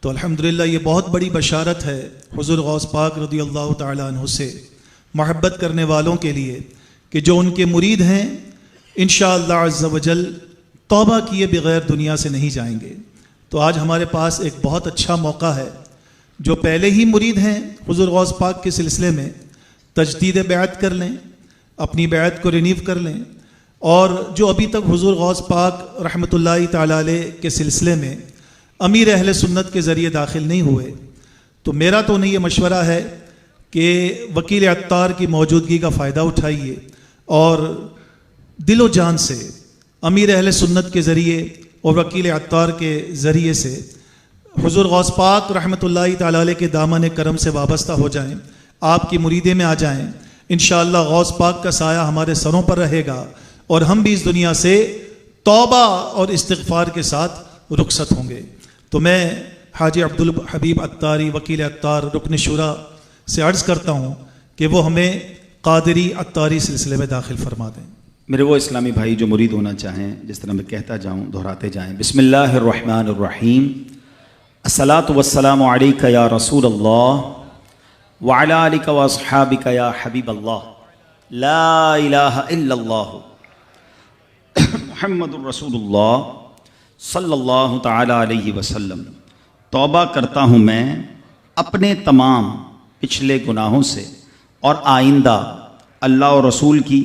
B: تو الحمدللہ یہ بہت بڑی بشارت ہے حضور غوث پاک رضی اللہ تعالیٰ عنہ سے محبت کرنے والوں کے لیے کہ جو ان کے مرید ہیں انشاءاللہ عز و جل توبہ کیے بغیر دنیا سے نہیں جائیں گے۔ تو آج ہمارے پاس ایک بہت اچھا موقع ہے، جو پہلے ہی مرید ہیں حضور غوث پاک کے سلسلے میں تجدید بیعت کر لیں، اپنی بیعت کو رینیو کر لیں، اور جو ابھی تک حضور غوث پاک رحمۃ اللہ تعالیٰ علیہ کے سلسلے میں امیر اہل سنت کے ذریعے داخل نہیں ہوئے، تو میرا تو انہیں یہ مشورہ ہے کہ وکیل عطار کی موجودگی کا فائدہ اٹھائیے اور دل و جان سے امیر اہل سنت کے ذریعے اور وکیل عطار کے ذریعے سے حضور غوث پاک رحمۃ اللہ تعالیٰ علیہ کے دامن کرم سے وابستہ ہو جائیں، آپ کی مریدے میں آ جائیں۔ انشاءاللہ غوث پاک کا سایہ ہمارے سروں پر رہے گا اور ہم بھی اس دنیا سے توبہ اور استغفار کے ساتھ رخصت ہوں گے۔ تو میں حاجی عبدالحبیب عطاری وکیل عطار رکن شورا سے عرض کرتا ہوں کہ وہ ہمیں قادری عطاری سلسلے میں داخل فرما دیں۔
A: میرے وہ اسلامی بھائی جو مرید ہونا چاہیں، جس طرح میں کہتا جاؤں دہراتے جائیں۔ بسم اللہ الرحمن الرحیم، الصلاۃ والسلام علیک یا رسول اللہ وعلی آلک و اصحابک یا حبیب اللہ، لا الہ الا اللہ محمد الرسول اللہ صلی اللہ تعالی علیہ وسلم۔ توبہ کرتا ہوں میں اپنے تمام پچھلے گناہوں سے اور آئندہ اللہ اور رسول کی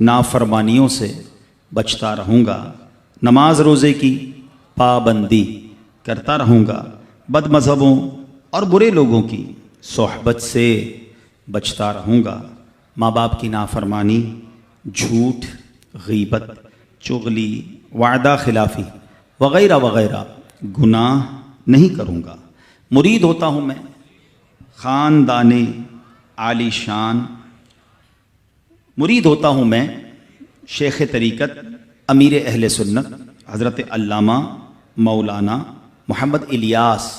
A: نافرمانیوں سے بچتا رہوں گا، نماز روزے کی پابندی کرتا رہوں گا، بد مذہبوں اور برے لوگوں کی صحبت سے بچتا رہوں گا، ماں باپ کی نافرمانی، جھوٹ، غیبت، چغلی، وعدہ خلافی وغیرہ وغیرہ گناہ نہیں کروں گا۔ مرید ہوتا ہوں میں خاندان عالی شان، مرید ہوتا ہوں میں شیخ طریقت امیر اہل سنت حضرت علامہ مولانا محمد الیاس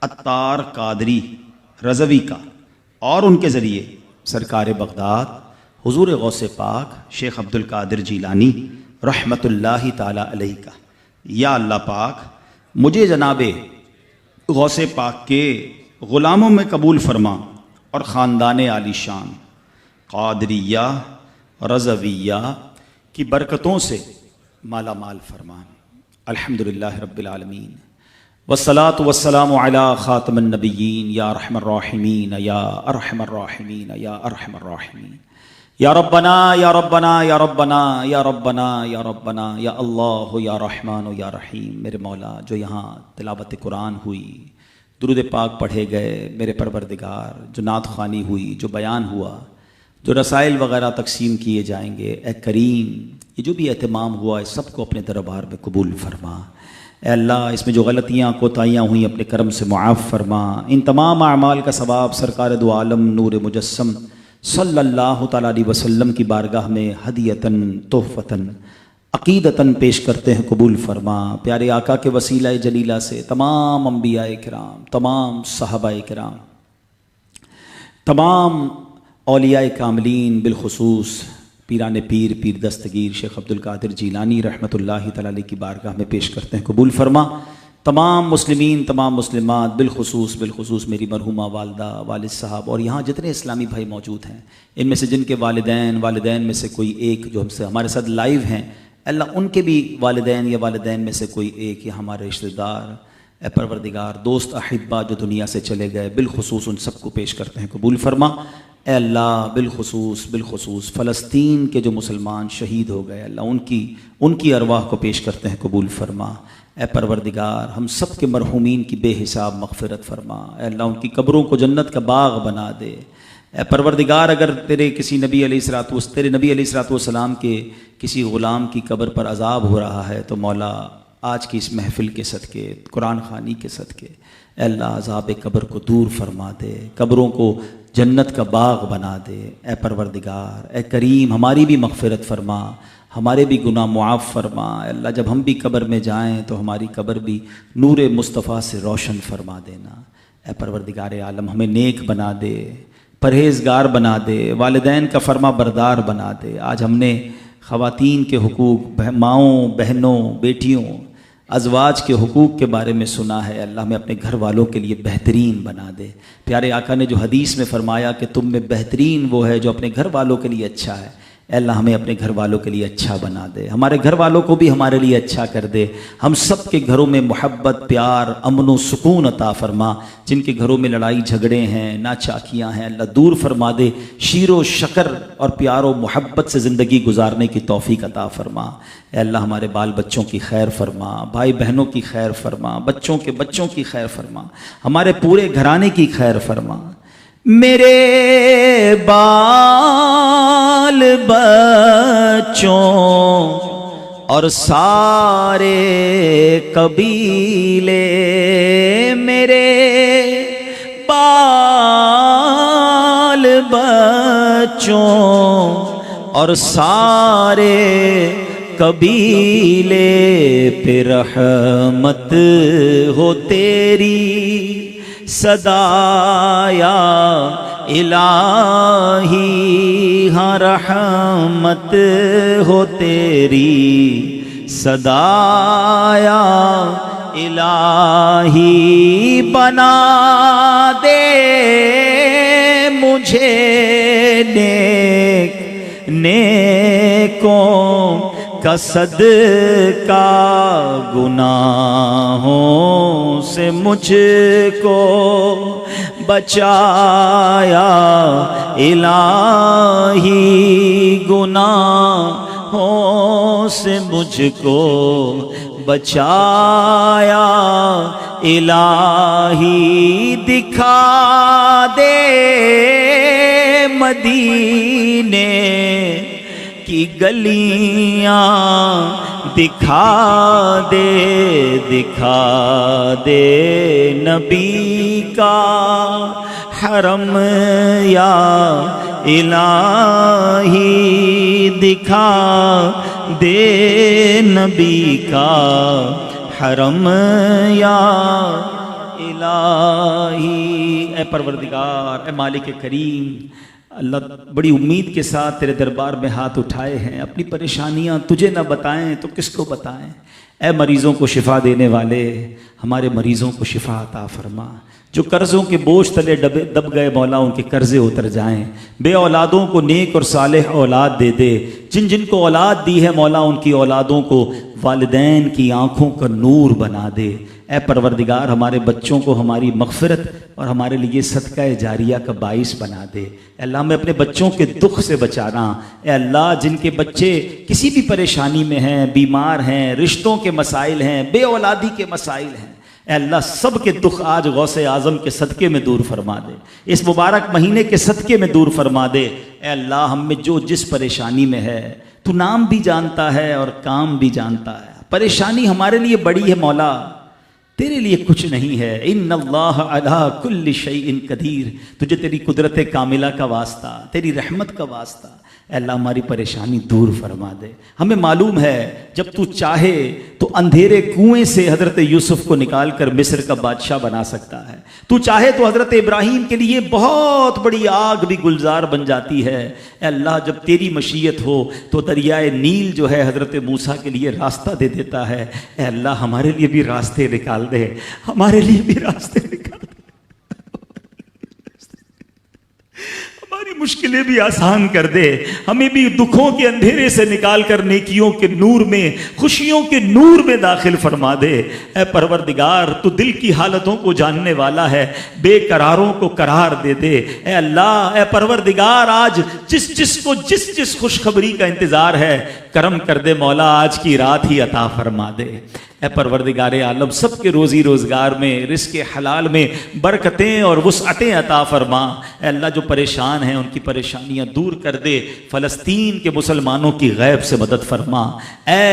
A: عطار قادری رضوی کا، اور ان کے ذریعے سرکار بغداد حضور غوث پاک شیخ عبد القادر جیلانی رحمۃ اللہ تعالی علیہ کا۔ یا اللہ پاک مجھے جناب غوث پاک کے غلاموں میں قبول فرما اور خاندان عالی شان قادریہ رضویہ کی برکتوں سے مالا مال فرما۔ الحمدللہ رب العالمین، والصلاة والسلام علی خاتم النبیین، یا ارحم الراحمین یا ارحم الراحمین یا ارحم الراحمین یا ربنا یا ربنا یا ربنا یا ربنا یا ربنا یا اللہ یا رحمان یا رحیم۔ میرے مولا، جو یہاں تلاوت قرآن ہوئی، درود پاک پڑھے گئے میرے پروردگار، جو نعت خوانی ہوئی، جو بیان ہوا، جو رسائل وغیرہ تقسیم کیے جائیں گے، اے کریم یہ جو بھی اہتمام ہوا ہے سب کو اپنے دربار میں قبول فرما۔ اے اللہ، اس میں جو غلطیاں کوتاہیاں ہوئیں اپنے کرم سے معاف فرما۔ ان تمام اعمال کا ثواب سرکار دو عالم نور مجسم صلی اللہ تعالیٰ علیہ وسلم کی بارگاہ میں ہدیتاً تحفتاً عقیدتاً پیش کرتے ہیں، قبول فرما۔ پیارے آقا کے وسیلہ جلیلہ سے تمام انبیاء کرام، تمام صحابہ کرام، تمام اولیاء کاملین، بالخصوص پیران پیر پیر دستگیر شیخ عبد القادر جیلانی رحمۃ اللہ تعالیٰ علیہ کی بارگاہ میں پیش کرتے ہیں، قبول فرما۔ تمام مسلمین، تمام مسلمات، بالخصوص میری مرحومہ والدہ، والد صاحب اور یہاں جتنے اسلامی بھائی موجود ہیں، ان میں سے جن کے والدین میں سے کوئی ایک جو ہم سے ہمارے ساتھ لائیو ہیں، اللہ ان کے بھی والدین یا والدین میں سے کوئی ایک یا ہمارے رشتہ دار، اے پروردگار، دوست احبہ جو دنیا سے چلے گئے، بالخصوص ان سب کو پیش کرتے ہیں، قبول فرما۔ اے اللہ، بالخصوص فلسطین کے جو مسلمان شہید ہو گئے، اللہ ان کی ارواح کو پیش کرتے ہیں، قبول فرما۔ اے پروردگار، ہم سب کے مرحومین کی بے حساب مغفرت فرما۔ اے اللہ، ان کی قبروں کو جنت کا باغ بنا دے۔ اے پروردگار، اگر تیرے نبی علیہ الصلوۃ والسلام کے کسی غلام کی قبر پر عذاب ہو رہا ہے تو مولا آج کی اس محفل کے صدقے، قرآن خوانی کے صدقے، اے اللہ عذاب قبر کو دور فرما دے، قبروں کو جنت کا باغ بنا دے۔ اے پروردگار، اے کریم، ہماری بھی مغفرت فرما، ہمارے بھی گناہ معاف فرما۔ اے اللہ، جب ہم بھی قبر میں جائیں تو ہماری قبر بھی نور مصطفیٰ سے روشن فرما دینا۔ اے پروردگار عالم، ہمیں نیک بنا دے، پرہیزگار بنا دے، والدین کا فرما بردار بنا دے۔ آج ہم نے خواتین کے حقوق، ماؤں، بہنوں، بیٹیوں، ازواج کے حقوق کے بارے میں سنا ہے۔ اللہ ہمیں اپنے گھر والوں کے لیے بہترین بنا دے۔ پیارے آقا نے جو حدیث میں فرمایا کہ تم میں بہترین وہ ہے جو اپنے گھر والوں کے لیے اچھا ہے، اے اللہ ہمیں اپنے گھر والوں کے لیے اچھا بنا دے، ہمارے گھر والوں کو بھی ہمارے لیے اچھا کر دے۔ ہم سب کے گھروں میں محبت، پیار، امن و سکون عطا فرما۔ جن کے گھروں میں لڑائی جھگڑے ہیں، ناچاکیاں ہیں، اللہ دور فرما دے۔ شیر و شکر اور پیار و محبت سے زندگی گزارنے کی توفیق عطا فرما۔ اے اللہ، ہمارے بال بچوں کی خیر فرما، بھائی بہنوں کی خیر فرما، بچوں کے بچوں کی خیر فرما، ہمارے پورے گھرانے کی خیر فرما۔ میرے بال بچوں اور سارے قبیلے، میرے بال بچوں اور سارے قبیلے پہ رحمت ہو تیری صدا یا الہی، ہاں رحمت ہو تیری صدا یا الہی، بنا دے مجھے نیکوں کا صدقہ، گناہوں سے مجھ کو بچایا الہی، گناہوں سے مجھ کو بچایا الہی، دکھا دے مدینے کی گلیاں، دکھا دے نبی کا حرم یا الہی، دکھا دے نبی کا حرم یا الہی۔ اے پروردگار، اے مالک کریم، اللہ بڑی امید کے ساتھ تیرے دربار میں ہاتھ اٹھائے ہیں، اپنی پریشانیاں تجھے نہ بتائیں تو کس کو بتائیں۔ اے مریضوں کو شفا دینے والے، ہمارے مریضوں کو شفا عطا فرما، جو قرضوں کے بوجھ تلے دب گئے مولا ان کے قرضے اتر جائیں، بے اولادوں کو نیک اور صالح اولاد دے دے، جن جن کو اولاد دی ہے مولا ان کی اولادوں کو والدین کی آنکھوں کا نور بنا دے۔ اے پروردگار ہمارے بچوں کو ہماری مغفرت اور ہمارے لیے صدقہ جاریہ کا باعث بنا دے۔ اے اللہ ہمیں اپنے بچوں کے دکھ سے بچانا۔ اے اللہ جن کے بچے کسی بھی پریشانی میں ہیں، بیمار ہیں، رشتوں کے مسائل ہیں، بے اولادی کے مسائل ہیں، اے اللہ سب کے دکھ آج غوث اعظم کے صدقے میں دور فرما دے، اس مبارک مہینے کے صدقے میں دور فرما دے۔ اے اللہ ہم میں جو جس پریشانی میں ہے تو نام بھی جانتا ہے اور کام بھی جانتا ہے، پریشانی ہمارے لیے بڑی ہے مولا، تیرے لیے کچھ نہیں ہے۔ ان اللہ علی کل شیء قدیر، تجھے تیری قدرت کاملہ کا واسطہ، تیری رحمت کا واسطہ، اے اللہ ہماری پریشانی دور فرما دے۔ ہمیں معلوم ہے جب تو چاہے تو اندھیرے کنویں سے حضرت یوسف کو نکال کر مصر کا بادشاہ بنا سکتا ہے، تو چاہے تو حضرت ابراہیم کے لیے بہت بڑی آگ بھی گلزار بن جاتی ہے۔ اے اللہ جب تیری مشیت ہو تو دریائے نیل جو ہے حضرت موسیٰ کے لیے راستہ دے دیتا ہے۔ اے اللہ ہمارے لیے بھی راستے نکال دے، ہمارے لیے بھی راستے نکال دے، ہماری مشکلیں بھی آسان کر دے، ہمیں بھی دکھوں کے اندھیرے سے نکال کر نیکیوں کے نور میں، خوشیوں کے نور میں داخل فرما دے۔ اے پروردگار تو دل کی حالتوں کو جاننے والا ہے، بے قراروں کو قرار دے دے۔ اے اللہ اے پروردگار آج جس کو جس خوشخبری کا انتظار ہے کرم کر دے مولا، آج کی رات ہی عطا فرما دے۔ اے پروردگار عالم سب کے روزی روزگار میں، رزق حلال میں برکتیں اور وسعتیں عطا فرما۔ اے اللہ جو پریشان ہیں ان کی پریشانیاں دور کر دے، فلسطین کے مسلمانوں کی غیب سے مدد فرما۔ اے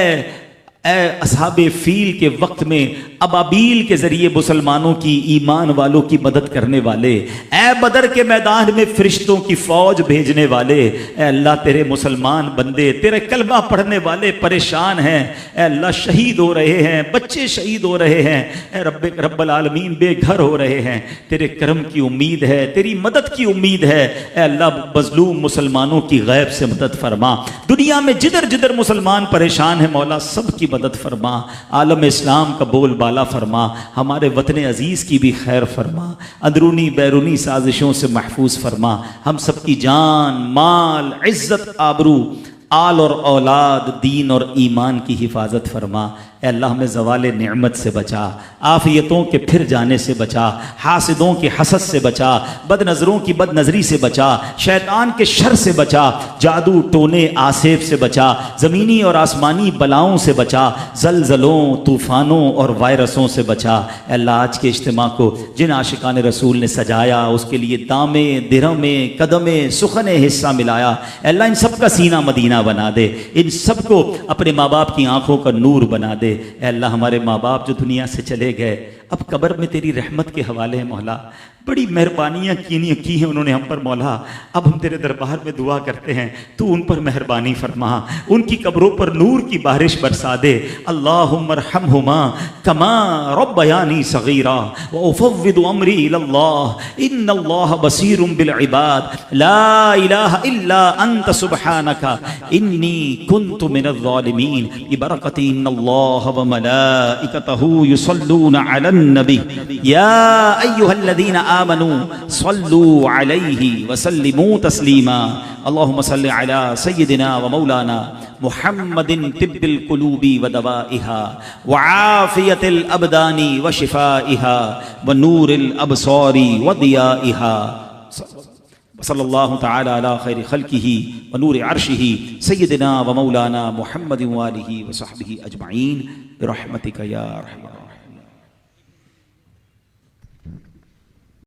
A: اصحاب فیل کے وقت میں ابابیل کے ذریعے مسلمانوں کی، ایمان والوں کی مدد کرنے والے، اے بدر کے میدان میں فرشتوں کی فوج بھیجنے والے، اے اللہ تیرے مسلمان بندے، تیرے کلمہ پڑھنے والے پریشان ہیں، اے اللہ شہید ہو رہے ہیں، بچے شہید ہو رہے ہیں، اے رب العالمین بے گھر ہو رہے ہیں، تیرے کرم کی امید ہے، تیری مدد کی امید ہے۔ اے اللہ مظلوم مسلمانوں کی غیب سے مدد فرما، دنیا میں جدھر جدھر مسلمان پریشان ہیں مولا سب کی مدد فرما، عالم اسلام کا بول بالا فرما، ہمارے وطن عزیز کی بھی خیر فرما، اندرونی بیرونی سازشوں سے محفوظ فرما، ہم سب کی جان، مال، عزت، آبرو، آل اور اولاد، دین اور ایمان کی حفاظت فرما۔ اے اللہ ہمیں زوال نعمت سے بچا، عافیتوں کے پھر جانے سے بچا، حاسدوں کے حسد سے بچا، بد نظروں کی بد نظری سے بچا، شیطان کے شر سے بچا، جادو ٹونے آسیب سے بچا، زمینی اور آسمانی بلاؤں سے بچا، زلزلوں، طوفانوں اور وائرسوں سے بچا۔ اے اللہ آج کے اجتماع کو جن عاشقان رسول نے سجایا اس کے لیے دامیں، درہمیں، قدمیں، سخنیں حصہ ملایا، اے اللہ ان سب کا سینہ مدینہ بنا دے، ان سب کو اپنے ماں باپ کی آنکھوں کا نور بنا دے۔ اے اللہ ہمارے ماں باپ جو دنیا سے چلے گئے اب قبر میں تیری رحمت کے حوالے ہیں مولا، بڑی مہربانیاں کی ہیں انہوں نے ہم پر مولا، اب ہم تیرے دربار میں دعا کرتے ہیں تو ان پر مہربانی فرما، ان کی قبروں پر نور کی بارش برسا دے۔ اللہم ارحمہما کما ربیانی صغیرا وافوض امری اللہ ان اللہ بصیر بالعباد لا الہ الا انت سبحانک انی کنت من الظالمین ببرکت ان اللہ وملائکتہ یصلون علی النبی یا ایہا الذین آمنوا صلوا علیہ وسلموا تسلیما اللہم صل علی سیدنا ومولانا محمد طب القلوب ودوائها وعافیت الابدان وشفائها ونور الابصار وضیائها صلی اللہ تعالی علی خیر خلقہ ونور عرشہ سیدنا ومولانا محمد وآلہ وصحبہ اجمعین برحمتک یا ارحم الراحمین۔